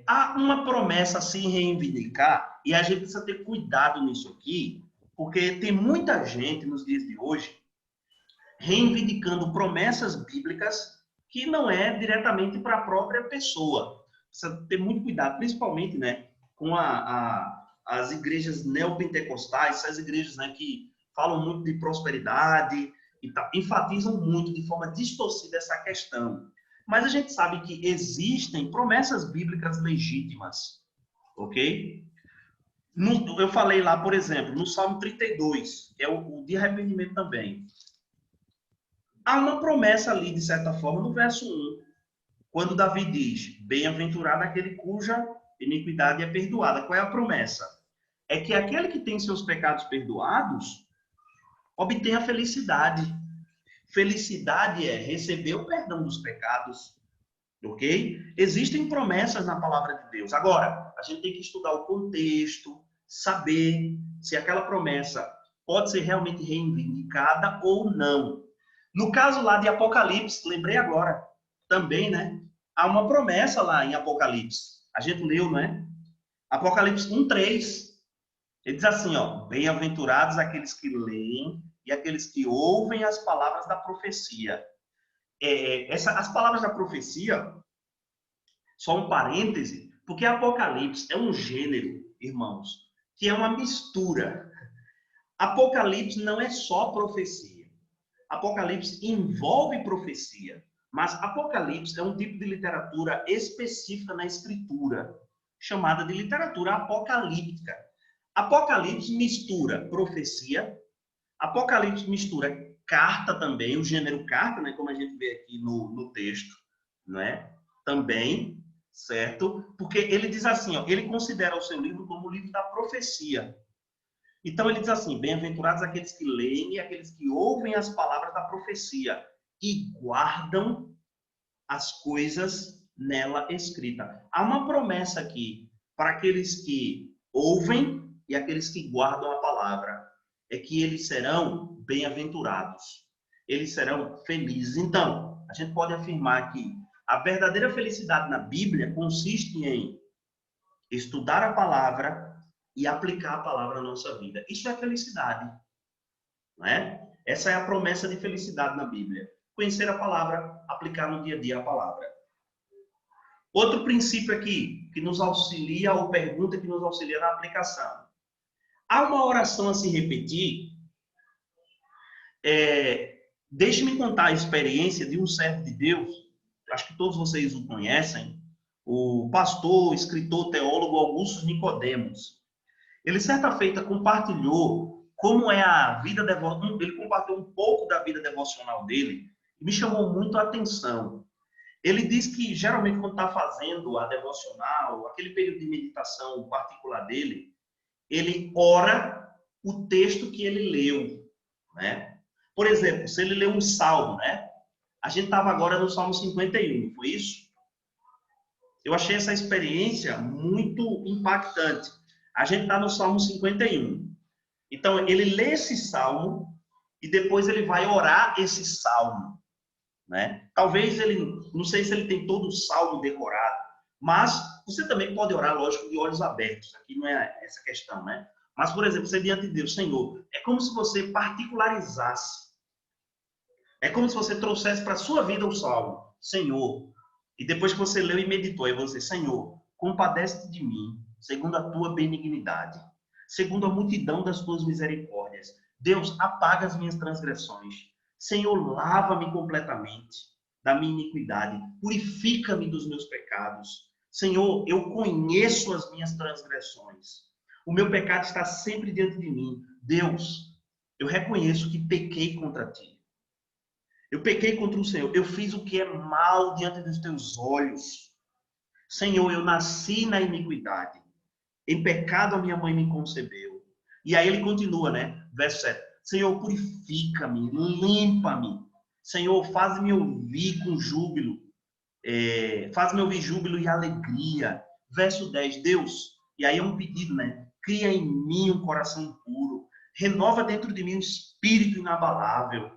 Há uma promessa a se reivindicar e a gente precisa ter cuidado nisso aqui, porque tem muita gente nos dias de hoje reivindicando promessas bíblicas que não é diretamente para a própria pessoa. Precisa ter muito cuidado, principalmente, né, com as igrejas neopentecostais, essas igrejas, né, que falam muito de prosperidade e enfatizam muito de forma distorcida essa questão. Mas a gente sabe que existem promessas bíblicas legítimas, ok? Eu falei lá, por exemplo, no Salmo 32, que é o de arrependimento também. Há uma promessa ali, de certa forma, no verso 1, quando Davi diz, bem-aventurado aquele cuja iniquidade é perdoada. Qual é a promessa? É que aquele que tem seus pecados perdoados obtenha felicidade. Felicidade é receber o perdão dos pecados, ok? Existem promessas na palavra de Deus. Agora, a gente tem que estudar o contexto, saber se aquela promessa pode ser realmente reivindicada ou não. No caso lá de Apocalipse, lembrei agora, também, né? Há uma promessa lá em Apocalipse. A gente leu, né? Apocalipse 1:3. Ele diz assim, ó, bem-aventurados aqueles que leem e aqueles que ouvem as palavras da profecia. As palavras da profecia, só um parêntese, porque Apocalipse é um gênero, irmãos, que é uma mistura. Apocalipse não é só profecia. Apocalipse envolve profecia, mas Apocalipse é um tipo de literatura específica na Escritura, chamada de literatura apocalíptica. Apocalipse mistura profecia, Apocalipse mistura carta também, o gênero carta, né, como a gente vê aqui no texto, não é? Também, certo? Porque ele diz assim, ó, ele considera o seu livro como o livro da profecia. Então ele diz assim, bem-aventurados aqueles que leem e aqueles que ouvem as palavras da profecia e guardam as coisas nela escritas. Há uma promessa aqui para aqueles que ouvem e aqueles que guardam a palavra. É que eles serão bem-aventurados. Eles serão felizes. Então, a gente pode afirmar que a verdadeira felicidade na Bíblia consiste em estudar a palavra e aplicar a palavra na nossa vida. Isso é felicidade. Não é? Essa é a promessa de felicidade na Bíblia. Conhecer a palavra, aplicar no dia a dia a palavra. Outro princípio aqui, que nos auxilia, ou pergunta que nos auxilia na aplicação. Há uma oração a se repetir. Deixe-me contar a experiência de um servo de Deus, acho que todos vocês o conhecem, o pastor, escritor, teólogo Augusto Nicodemos. Ele, certa feita, compartilhou como é a vida devocional. Ele compartilhou um pouco da vida devocional dele e me chamou muito a atenção. Ele diz que, geralmente, quando está fazendo a devocional, aquele período de meditação particular dele, ele ora o texto que ele leu, né? Por exemplo, se ele leu um salmo, né? A gente estava agora no Salmo 51, foi isso? Eu achei essa experiência muito impactante. A gente está no Salmo 51. Então, ele lê esse salmo e depois ele vai orar esse salmo, né? Talvez ele, não sei se ele tem todo o salmo decorado, mas você também pode orar, lógico, de olhos abertos. Aqui não é essa questão, né? Mas, por exemplo, você diante de Deus, Senhor, é como se você particularizasse. É como se você trouxesse para a sua vida o salmo, Senhor. E depois que você leu e meditou, aí você, Senhor, compadece-te de mim, segundo a tua benignidade, segundo a multidão das tuas misericórdias. Deus, apaga as minhas transgressões. Senhor, lava-me completamente da minha iniquidade. Purifica-me dos meus pecados. Senhor, eu conheço as minhas transgressões. O meu pecado está sempre diante de mim. Deus, eu reconheço que pequei contra ti. Eu pequei contra o Senhor. Eu fiz o que é mal diante dos teus olhos. Senhor, eu nasci na iniquidade. Em pecado a minha mãe me concebeu. E aí ele continua, né? Verso 7. Senhor, purifica-me, limpa-me. Senhor, faz-me ouvir com júbilo. Faz-me ouvir júbilo e alegria. Verso 10. Deus, e aí é um pedido, né? Cria em mim um coração puro. Renova dentro de mim um espírito inabalável.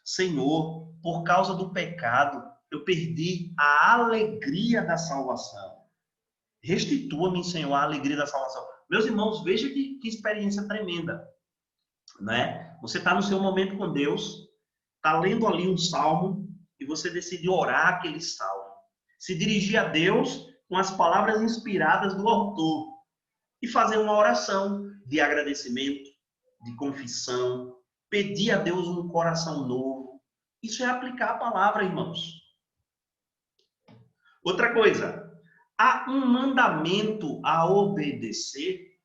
Senhor, por causa do pecado, eu perdi a alegria da salvação. Restitua-me, Senhor, a alegria da salvação. Meus irmãos, veja que experiência tremenda, né? Você está no seu momento com Deus, está lendo ali um salmo e você decide orar aquele salmo. Se dirigir a Deus com as palavras inspiradas do autor e fazer uma oração de agradecimento, de confissão, pedir a Deus um coração novo. Isso é aplicar a palavra, irmãos. Outra coisa, há um mandamento a obedecer.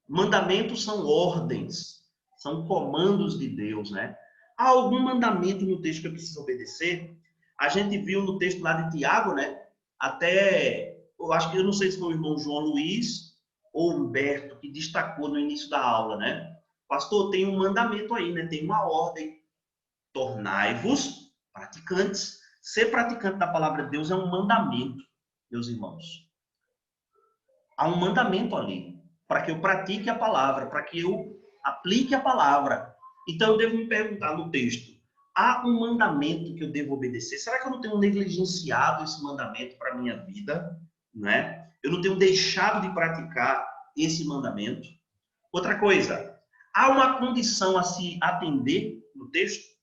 Mandamentos são ordens, são comandos de Deus, né? Há algum mandamento no texto que eu preciso obedecer? A gente viu no texto lá de Tiago, né? Até, eu não sei se foi o irmão João Luiz ou Humberto que destacou no início da aula, né? Pastor, tem um mandamento aí, né? Tem uma ordem. Tornai-vos praticantes. Ser praticante da palavra de Deus é um mandamento, meus irmãos. Há um mandamento ali, para que eu pratique a palavra, para que eu aplique a palavra. Então, eu devo me perguntar no texto, há um mandamento que eu devo obedecer? Será que eu não tenho negligenciado esse mandamento para a minha vida? Né? Eu não tenho deixado de praticar esse mandamento? Outra coisa, há uma condição a se atender no texto?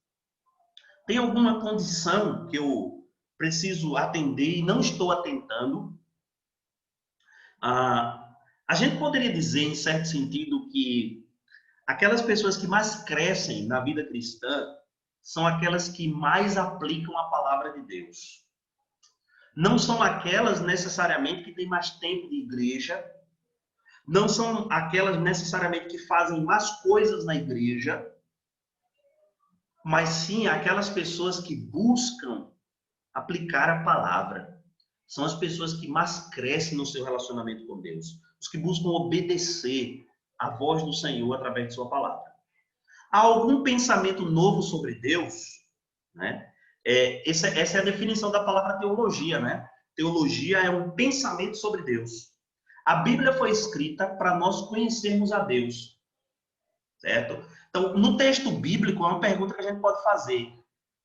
Tem alguma condição que eu preciso atender e não estou atentando? A gente poderia dizer, em certo sentido, que aquelas pessoas que mais crescem na vida cristã são aquelas que mais aplicam a palavra de Deus. Não são aquelas necessariamente que têm mais tempo de igreja, não são aquelas necessariamente que fazem mais coisas na igreja, mas sim aquelas pessoas que buscam aplicar a palavra. São as pessoas que mais crescem no seu relacionamento com Deus. Os que buscam obedecer a voz do Senhor através de sua palavra. Há algum pensamento novo sobre Deus? Né? Essa é a definição da palavra teologia, né? Teologia é um pensamento sobre Deus. A Bíblia foi escrita para nós conhecermos a Deus. Certo? Então, no texto bíblico, é uma pergunta que a gente pode fazer.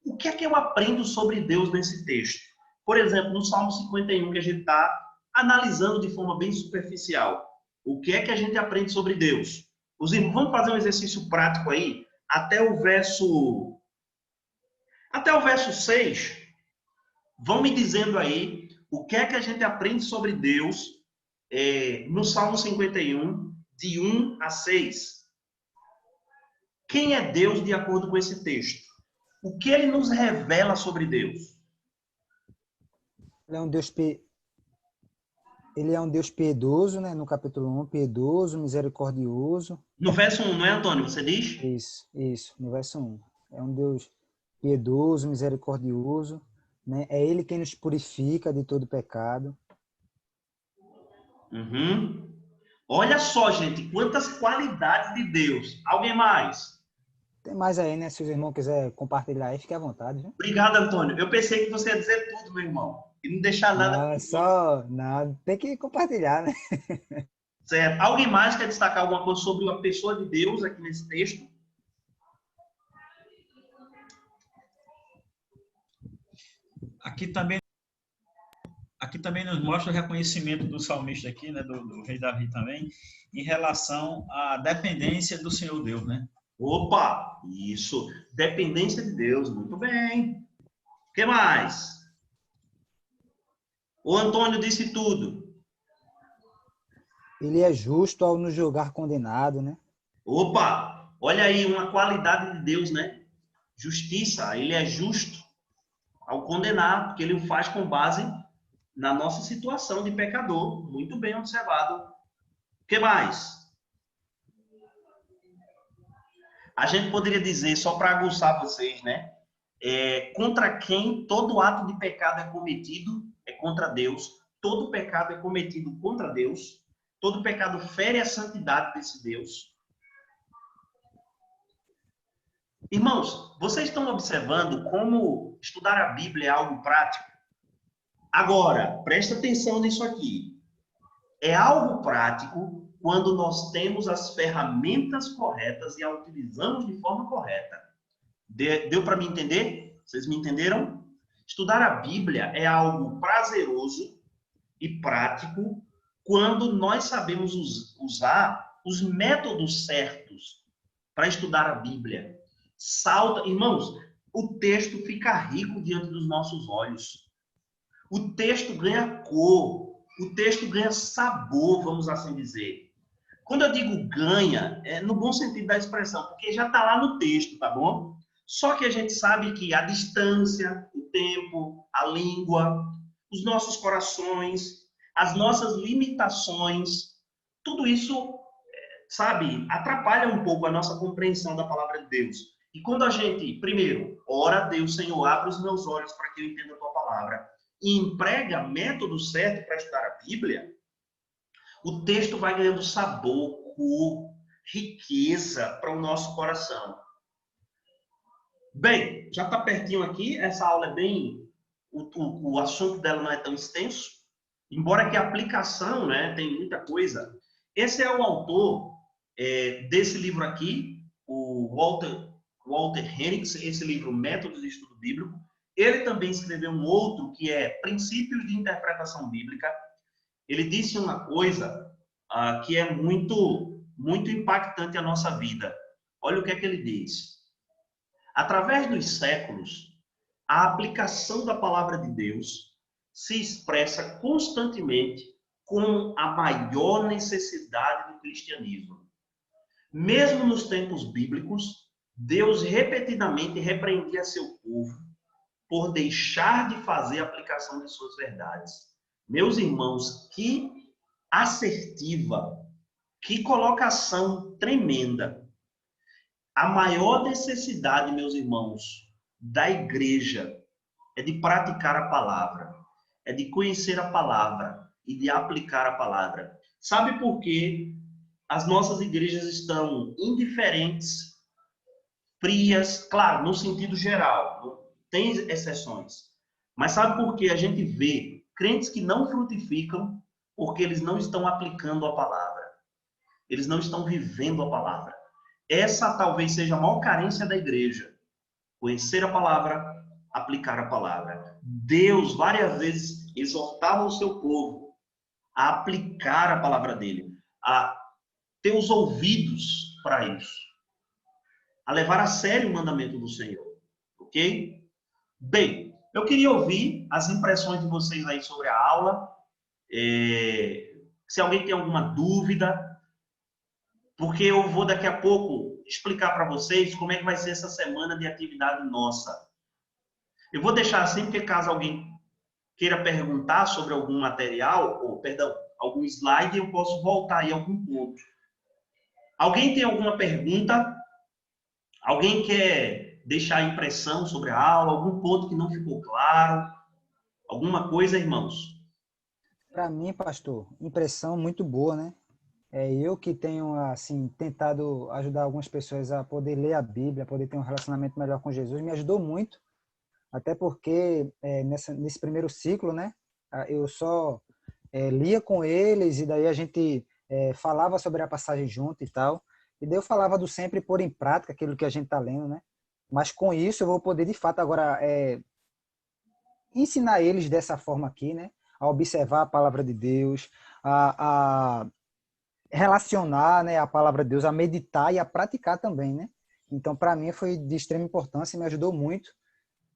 O que é que eu aprendo sobre Deus nesse texto? Por exemplo, no Salmo 51, que a gente está analisando de forma bem superficial. O que é que a gente aprende sobre Deus? Os irmãos, vamos fazer um exercício prático aí, até o verso 6. Vão me dizendo aí o que é que a gente aprende sobre Deus no Salmo 51, de 1 a 6. Quem é Deus de acordo com esse texto? O que ele nos revela sobre Deus? Ele é um Deus piedoso, né? No capítulo 1, piedoso, misericordioso. No verso 1, não é, Antônio? Você diz? Isso, no verso 1. É um Deus piedoso, misericordioso, né? É ele quem nos purifica de todo pecado. Uhum. Olha só, gente, quantas qualidades de Deus. Alguém mais? Tem mais aí, né? Se os irmãos quiserem compartilhar aí, fique à vontade. Né? Obrigado, Antônio. Eu pensei que você ia dizer tudo, meu irmão. E não deixar nada. Não, tem que compartilhar, né? Certo? Alguém mais quer destacar alguma coisa sobre a pessoa de Deus aqui nesse texto? Aqui também nos mostra o reconhecimento do salmista aqui, né, do rei Davi também, em relação à dependência do Senhor Deus, né? Opa, isso. Dependência de Deus, muito bem. O que mais? O Antônio disse tudo. Ele é justo ao nos julgar condenado, né? Opa, olha aí uma qualidade de Deus, né? Justiça, ele é justo ao condenar, porque ele o faz com base na nossa situação de pecador. Muito bem observado. O que mais? A gente poderia dizer, só para aguçar vocês, né? Contra quem todo ato de pecado é cometido é contra Deus. Todo pecado é cometido contra Deus. Todo pecado fere a santidade desse Deus. Irmãos, vocês estão observando como estudar a Bíblia é algo prático? Agora, presta atenção nisso aqui. É algo prático quando nós temos as ferramentas corretas e a utilizamos de forma correta. Deu para me entender? Vocês me entenderam? Estudar a Bíblia é algo prazeroso e prático quando nós sabemos usar os métodos certos para estudar a Bíblia. Irmãos, o texto fica rico diante dos nossos olhos. O texto ganha cor, o texto ganha sabor, vamos assim dizer. Quando eu digo ganha, é no bom sentido da expressão, porque já está lá no texto, tá bom? Só que a gente sabe que a distância, o tempo, a língua, os nossos corações, as nossas limitações, tudo isso, sabe, atrapalha um pouco a nossa compreensão da palavra de Deus. E quando a gente, primeiro, ora a Deus, Senhor, abre os meus olhos para que eu entenda a tua palavra, e emprega método certo para estudar a Bíblia, o texto vai ganhando sabor, cor, riqueza para o nosso coração. Bem, já está pertinho aqui, essa aula é bem... O assunto dela não é tão extenso, embora que a aplicação, né, tem muita coisa. Esse é o autor desse livro aqui, o Walter Henrichs, esse livro Métodos de Estudo Bíblico. Ele também escreveu um outro que é Princípios de Interpretação Bíblica. Ele disse uma coisa que é muito, muito impactante à nossa vida. Olha o que é que ele diz. Através dos séculos, a aplicação da palavra de Deus se expressa constantemente com a maior necessidade do cristianismo. Mesmo nos tempos bíblicos, Deus repetidamente repreendia seu povo por deixar de fazer a aplicação de suas verdades. Meus irmãos, que assertiva, que colocação tremenda. A maior necessidade, meus irmãos, da igreja é de praticar a palavra, é de conhecer a palavra e de aplicar a palavra. Sabe por quê? As nossas igrejas estão indiferentes, frias, claro, no sentido geral, tem exceções. Mas sabe por que a gente vê crentes que não frutificam? Porque eles não estão aplicando a palavra. Eles não estão vivendo a palavra. Essa talvez seja a maior carência da igreja. Conhecer a palavra, aplicar a palavra. Deus, várias vezes, exortava o seu povo a aplicar a palavra dele, a ter os ouvidos para isso, a levar a sério o mandamento do Senhor. Ok? Bem, eu queria ouvir as impressões de vocês aí sobre a aula. Se alguém tem alguma dúvida, porque eu vou daqui a pouco explicar para vocês como é que vai ser essa semana de atividade nossa. Eu vou deixar assim, porque caso alguém queira perguntar sobre algum material, ou, perdão, algum slide, eu posso voltar aí a algum ponto. Alguém tem alguma pergunta? Alguém quer deixar impressão sobre a aula? Algum ponto que não ficou claro? Alguma coisa, irmãos? Para mim, pastor, impressão muito boa, né? Eu que tenho, assim, tentado ajudar algumas pessoas a poder ler a Bíblia, a poder ter um relacionamento melhor com Jesus, me ajudou muito, até porque nesse primeiro ciclo, né, eu só lia com eles e daí a gente falava sobre a passagem junto e tal. E daí eu falava do sempre pôr em prática aquilo que a gente está lendo, né? Mas com isso eu vou poder, de fato, agora ensinar eles dessa forma aqui, né? A observar a palavra de Deus, a relacionar, né, a palavra de Deus, a meditar e a praticar também, né? Então, para mim, foi de extrema importância e me ajudou muito.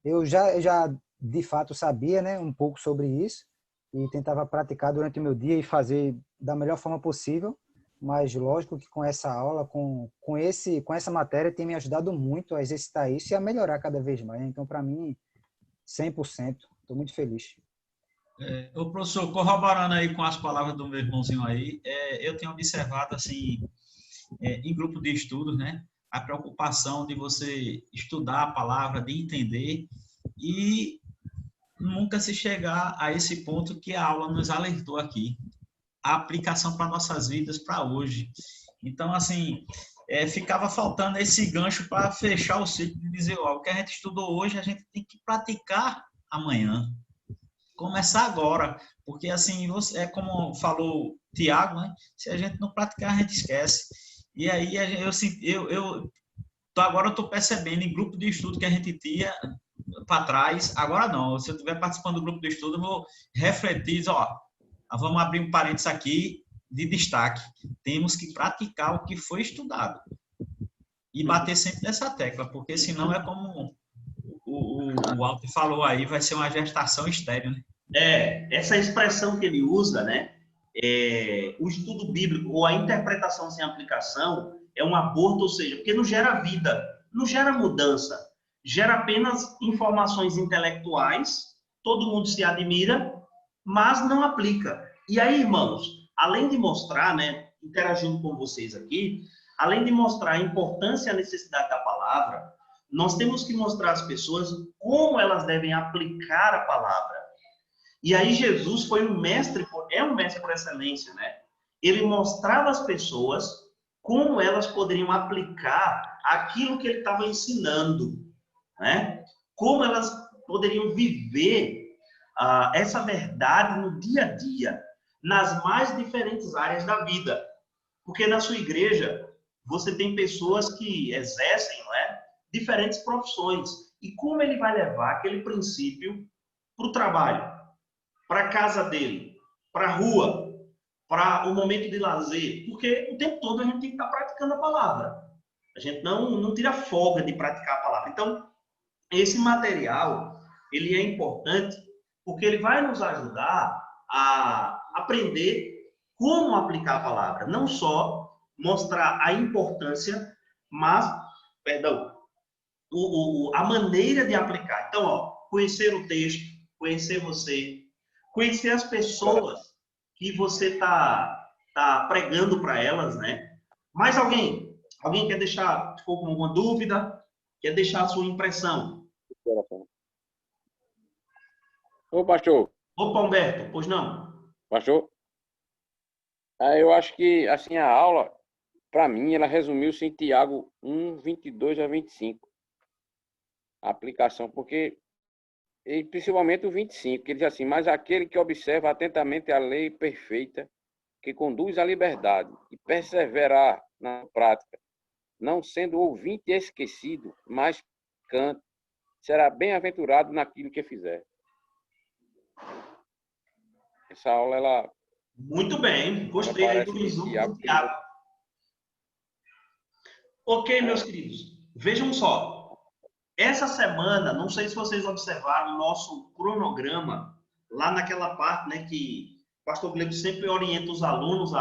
Eu já de fato, sabia, né, um pouco sobre isso e tentava praticar durante o meu dia e fazer da melhor forma possível. Mas, lógico que com essa aula, com essa matéria, tem me ajudado muito a exercitar isso e a melhorar cada vez mais. Então, para mim, 100%. Estou muito feliz. O professor, corroborando aí com as palavras do meu irmãozinho aí, eu tenho observado, assim, em grupo de estudos, né, a preocupação de você estudar a palavra, de entender e nunca se chegar a esse ponto que a aula nos alertou aqui, a aplicação para nossas vidas, para hoje. Então, assim, ficava faltando esse gancho para fechar o ciclo de dizer, ó, o que a gente estudou hoje, a gente tem que praticar amanhã. Começar agora, porque assim, como falou Tiago, né? Se a gente não praticar, a gente esquece. E aí agora eu estou percebendo em grupo de estudo que a gente tinha para trás, agora não. Se eu estiver participando do grupo de estudo, eu vou refletir, ó, vamos abrir um parênteses aqui de destaque. Temos que praticar o que foi estudado e bater sempre nessa tecla, porque senão é como o Walter falou aí, vai ser uma gestação estéril, né? Essa expressão que ele usa, né? O estudo bíblico ou a interpretação sem aplicação é um aborto, ou seja, porque não gera vida, não gera mudança, gera apenas informações intelectuais, todo mundo se admira, mas não aplica. E aí, irmãos, além de mostrar, né, interagindo com vocês aqui, além de mostrar a importância e a necessidade da palavra, nós temos que mostrar às pessoas como elas devem aplicar a palavra. E aí Jesus foi um mestre por excelência, né? Ele mostrava às pessoas como elas poderiam aplicar aquilo que ele estava ensinando, né? Como elas poderiam viver essa verdade no dia a dia, nas mais diferentes áreas da vida. Porque na sua igreja, você tem pessoas que exercem, não é, diferentes profissões. E como ele vai levar aquele princípio para o trabalho, para a casa dele, para a rua, para o momento de lazer? Porque o tempo todo a gente tem que estar praticando a palavra. A gente não tira folga de praticar a palavra. Então, esse material, ele é importante porque ele vai nos ajudar a aprender como aplicar a palavra. Não só mostrar a importância, mas, a maneira de aplicar. Então, ó, conhecer o texto, conhecer você, conhecer as pessoas que você tá pregando para elas, né? Mais alguém? Alguém quer deixar, ficou com alguma dúvida? Quer deixar a sua impressão? Ô, pastor. Opa, Humberto, pois não? Pastor? Eu acho que, assim, a aula, para mim, ela resumiu-se em Tiago 1, 22 a 25. A aplicação, porque... E principalmente o 25, que diz assim, mas aquele que observa atentamente a lei perfeita, que conduz à liberdade, e perseverar na prática, não sendo ouvinte esquecido, mas cante, será bem-aventurado naquilo que fizer. Essa aula, ela... Muito bem, gostei aí do resumo do Tiago. Ok, meus queridos, vejam só. Essa semana, não sei se vocês observaram o nosso cronograma, lá naquela parte, né, que o pastor Glebo sempre orienta os alunos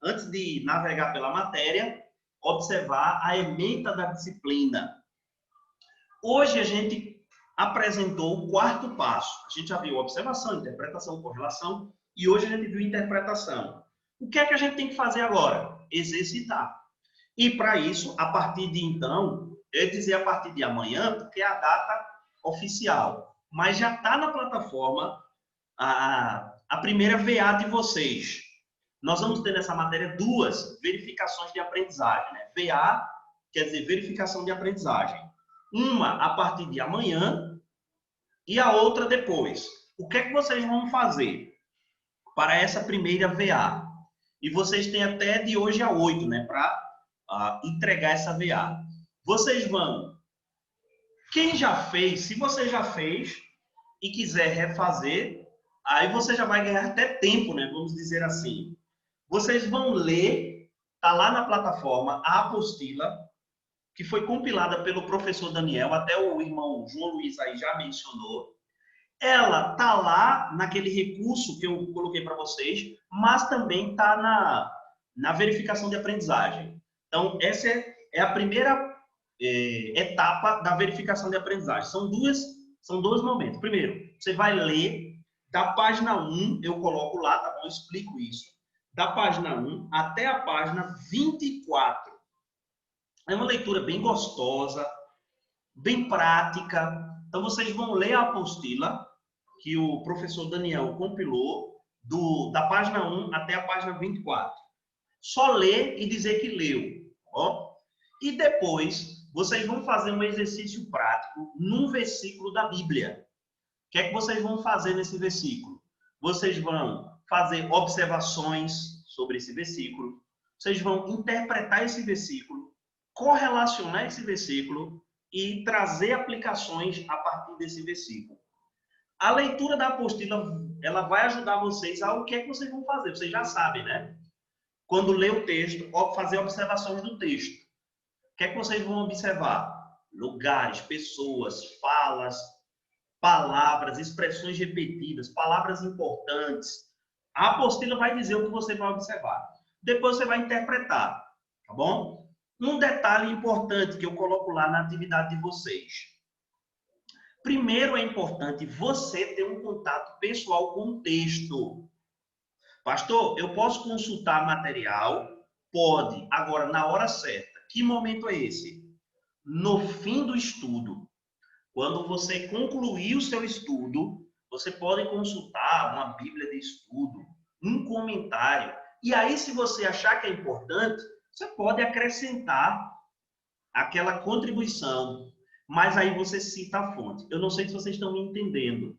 antes de navegar pela matéria, observar a ementa da disciplina. Hoje a gente apresentou o quarto passo. A gente já viu observação, interpretação, correlação, e hoje a gente viu interpretação. O que é que a gente tem que fazer agora? Exercitar. E para isso, a partir de então, eu ia dizer a partir de amanhã, porque é a data oficial, mas já está na plataforma a primeira VA de vocês. Nós vamos ter nessa matéria 2 verificações de aprendizagem, né? VA quer dizer verificação de aprendizagem. Uma a partir de amanhã e a outra depois. O que é que vocês vão fazer para essa primeira VA? E vocês têm até de hoje a 8, né, para entregar essa VA. Vocês vão... Quem já fez, se você já fez e quiser refazer, aí você já vai ganhar até tempo, né, vamos dizer assim. Vocês vão ler, tá lá na plataforma, a apostila, que foi compilada pelo professor Daniel, até o irmão João Luiz aí já mencionou. Ela tá lá naquele recurso que eu coloquei para vocês, mas também tá na verificação de aprendizagem. Então, essa é a primeira etapa da verificação de aprendizagem. São dois momentos. Primeiro, você vai ler da página 1, eu coloco lá, tá bom? Eu explico isso. Da página 1 até a página 24. É uma leitura bem gostosa, bem prática. Então, vocês vão ler a apostila que o professor Daniel compilou da página 1 até a página 24. Só ler e dizer que leu. Ó. E depois, vocês vão fazer um exercício prático num versículo da Bíblia. O que é que vocês vão fazer nesse versículo? Vocês vão fazer observações sobre esse versículo. Vocês vão interpretar esse versículo, correlacionar esse versículo e trazer aplicações a partir desse versículo. A leitura da apostila, ela vai ajudar vocês a o que é que vocês vão fazer. Vocês já sabem, né? Quando lê o texto, fazer observações do texto. O que é que vocês vão observar? Lugares, pessoas, falas, palavras, expressões repetidas, palavras importantes. A apostila vai dizer o que você vai observar. Depois você vai interpretar, tá bom? Um detalhe importante que eu coloco lá na atividade de vocês. Primeiro, é importante você ter um contato pessoal com o texto. Pastor, eu posso consultar material? Pode. Agora, na hora certa. Que momento é esse? No fim do estudo. Quando você concluir o seu estudo, você pode consultar uma Bíblia de estudo, um comentário. E aí, se você achar que é importante, você pode acrescentar aquela contribuição. Mas aí você cita a fonte. Eu não sei se vocês estão me entendendo.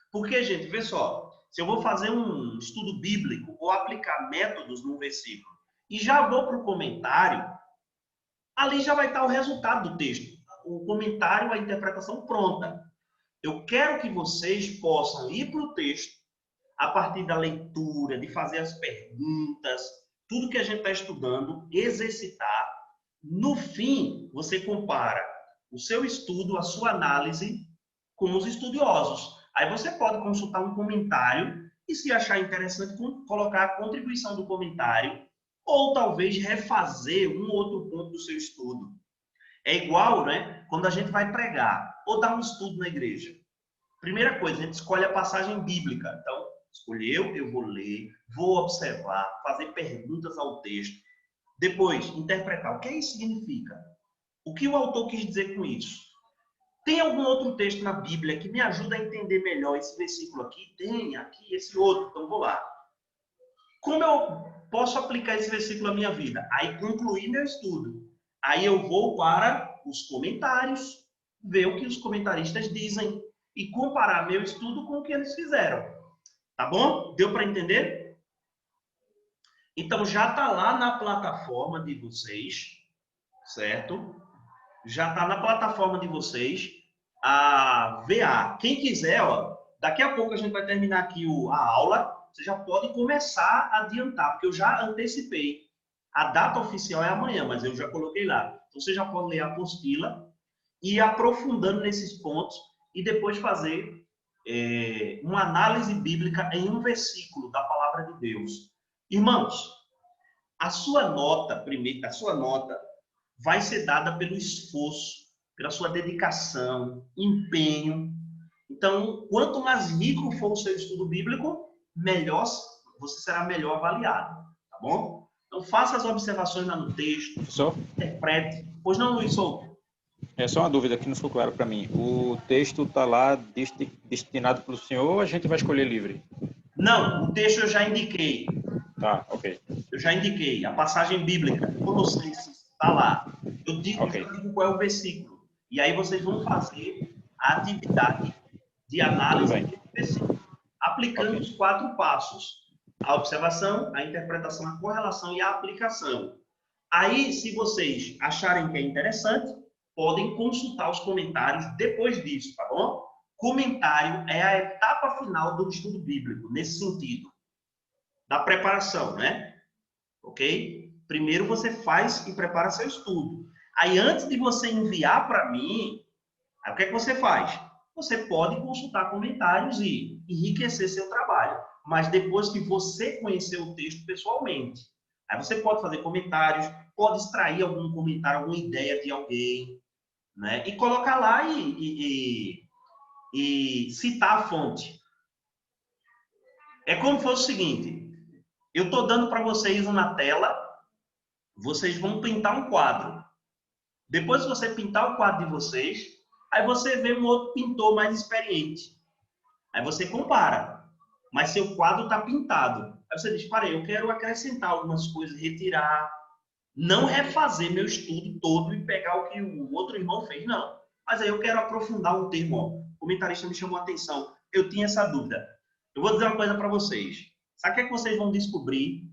Porque, gente, vê só. Se eu vou fazer um estudo bíblico ou aplicar métodos num versículo e já vou para o comentário, ali já vai estar o resultado do texto. O comentário, a interpretação pronta. Eu quero que vocês possam ir para o texto a partir da leitura, de fazer as perguntas, tudo que a gente está estudando, exercitar. No fim, você compara o seu estudo, a sua análise com os estudiosos. Aí você pode consultar um comentário e, se achar interessante, colocar a contribuição do comentário ou talvez refazer um outro ponto do seu estudo. É igual, né? Quando a gente vai pregar ou dar um estudo na igreja. Primeira coisa, a gente escolhe a passagem bíblica. Então, escolheu, eu vou ler, vou observar, fazer perguntas ao texto. Depois, interpretar. O que isso significa? O que o autor quis dizer com isso? Tem algum outro texto na Bíblia que me ajuda a entender melhor esse versículo aqui? Tem aqui esse outro, então vou lá. Como eu posso aplicar esse versículo à minha vida? Aí concluir meu estudo. Aí eu vou para os comentários, ver o que os comentaristas dizem e comparar meu estudo com o que eles fizeram. Tá bom? Deu para entender? Então já está lá na plataforma de vocês, certo? Já está na plataforma de vocês a VA. Quem quiser, ó, daqui a pouco a gente vai terminar aqui a aula, você já pode começar a adiantar, porque eu já antecipei. A data oficial é amanhã, mas eu já coloquei lá. Então você já pode ler a apostila e ir aprofundando nesses pontos e depois fazer uma análise bíblica em um versículo da palavra de Deus. Irmãos, a sua nota vai ser dada pelo esforço, pela sua dedicação, empenho. Então, quanto mais rico for o seu estudo bíblico, melhor você será melhor avaliado, tá bom? Então, faça as observações lá no texto, Professor? Interprete. Pois não, Luiz Souto? É só uma dúvida que não ficou claro para mim. O texto está lá destinado para o senhor ou a gente vai escolher livre? Não, o texto eu já indiquei. Tá, ok. Eu já indiquei. A passagem bíblica, Colossenses, está lá. Eu digo qual é o versículo. E aí vocês vão fazer a atividade de análise do versículo, aplicando os 4 passos. A observação, a interpretação, a correlação e a aplicação. Aí, se vocês acharem que é interessante, podem consultar os comentários depois disso, tá bom? Comentário é a etapa final do estudo bíblico, nesse sentido. Da preparação, né? Ok? Primeiro você faz e prepara seu estudo. Aí, antes de você enviar para mim, aí o que é que você faz? Você pode consultar comentários e enriquecer seu trabalho. Mas depois que você conhecer o texto pessoalmente, aí você pode fazer comentários, pode extrair algum comentário, alguma ideia de alguém, né? E colocar lá e citar a fonte. É como se fosse o seguinte, eu estou dando para vocês uma tela, vocês vão pintar um quadro. Depois que você pintar o quadro de vocês, aí você vê um outro pintor mais experiente. Aí você compara. Mas seu quadro está pintado. Aí você diz, parei, eu quero acrescentar algumas coisas, retirar, não refazer meu estudo todo e pegar o que o outro irmão fez, não. Mas aí eu quero aprofundar um termo. Ó. O comentarista me chamou a atenção. Eu tinha essa dúvida. Eu vou dizer uma coisa para vocês. Sabe o que é que vocês vão descobrir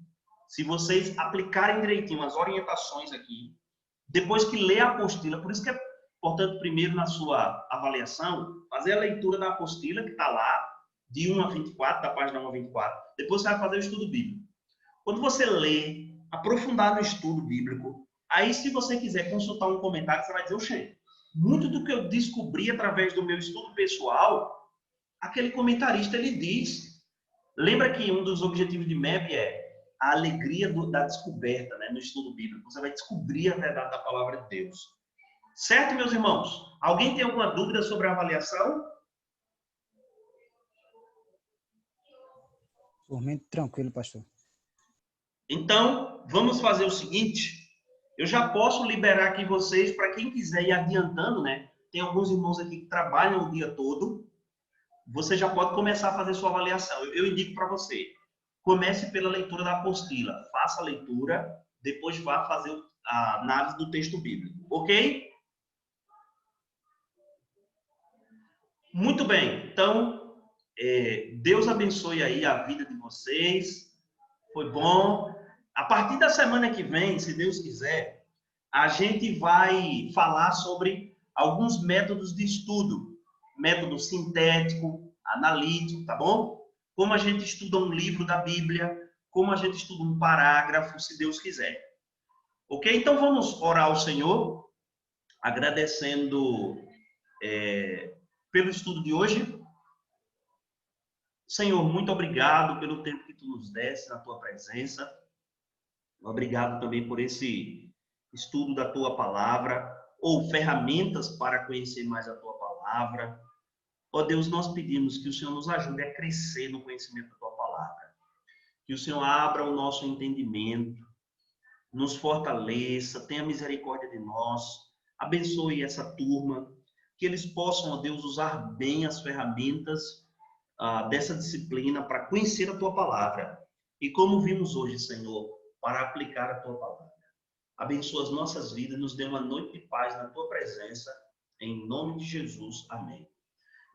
se vocês aplicarem direitinho as orientações aqui, depois que ler a apostila? Por isso que é importante, primeiro, na sua avaliação, fazer a leitura da apostila que está lá, de 1 a 24, da página 1 a 24. Depois você vai fazer o estudo bíblico. Quando você lê, aprofundar no estudo bíblico, aí se você quiser consultar um comentário, você vai dizer, oxê, muito do que eu descobri através do meu estudo pessoal, aquele comentarista, ele diz. Lembra que um dos objetivos de MEB é a alegria da descoberta, né, no estudo bíblico. Você vai descobrir a verdade da palavra de Deus. Certo, meus irmãos? Alguém tem alguma dúvida sobre a avaliação? Por mim, tranquilo, pastor. Então, vamos fazer o seguinte. Eu já posso liberar aqui vocês para quem quiser ir adiantando, né? Tem alguns irmãos aqui que trabalham o dia todo. Você já pode começar a fazer sua avaliação. Eu indico para você. Comece pela leitura da apostila. Faça a leitura, depois vá fazer a análise do texto bíblico. Ok? Muito bem. Então, Deus abençoe aí a vida de vocês. Foi bom. A partir da semana que vem, se Deus quiser, a gente vai falar sobre alguns métodos de estudo. Método sintético, analítico, tá bom? Como a gente estuda um livro da Bíblia, como a gente estuda um parágrafo, se Deus quiser. Ok? Então vamos orar ao Senhor, agradecendo pelo estudo de hoje. Senhor, muito obrigado pelo tempo que tu nos deste na tua presença. Obrigado também por esse estudo da tua palavra, ou ferramentas para conhecer mais a tua palavra. Ó Deus, nós pedimos que o Senhor nos ajude a crescer no conhecimento da tua palavra. Que o Senhor abra o nosso entendimento, nos fortaleça, tenha misericórdia de nós, abençoe essa turma, que eles possam, ó Deus, usar bem as ferramentas dessa disciplina para conhecer a tua palavra. E como vimos hoje, Senhor, para aplicar a tua palavra. Abençoa as nossas vidas, nos dê uma noite de paz na tua presença, em nome de Jesus. Amém.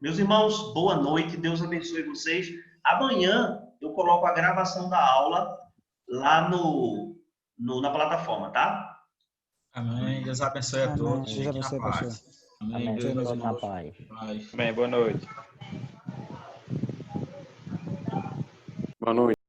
Meus irmãos, boa noite, Deus abençoe vocês. Amanhã eu coloco a gravação da aula lá na plataforma, tá? Amém. Deus abençoe a todos. Deus abençoe, pastor. Amém. Deus na paz. Bem, boa noite. Boa noite.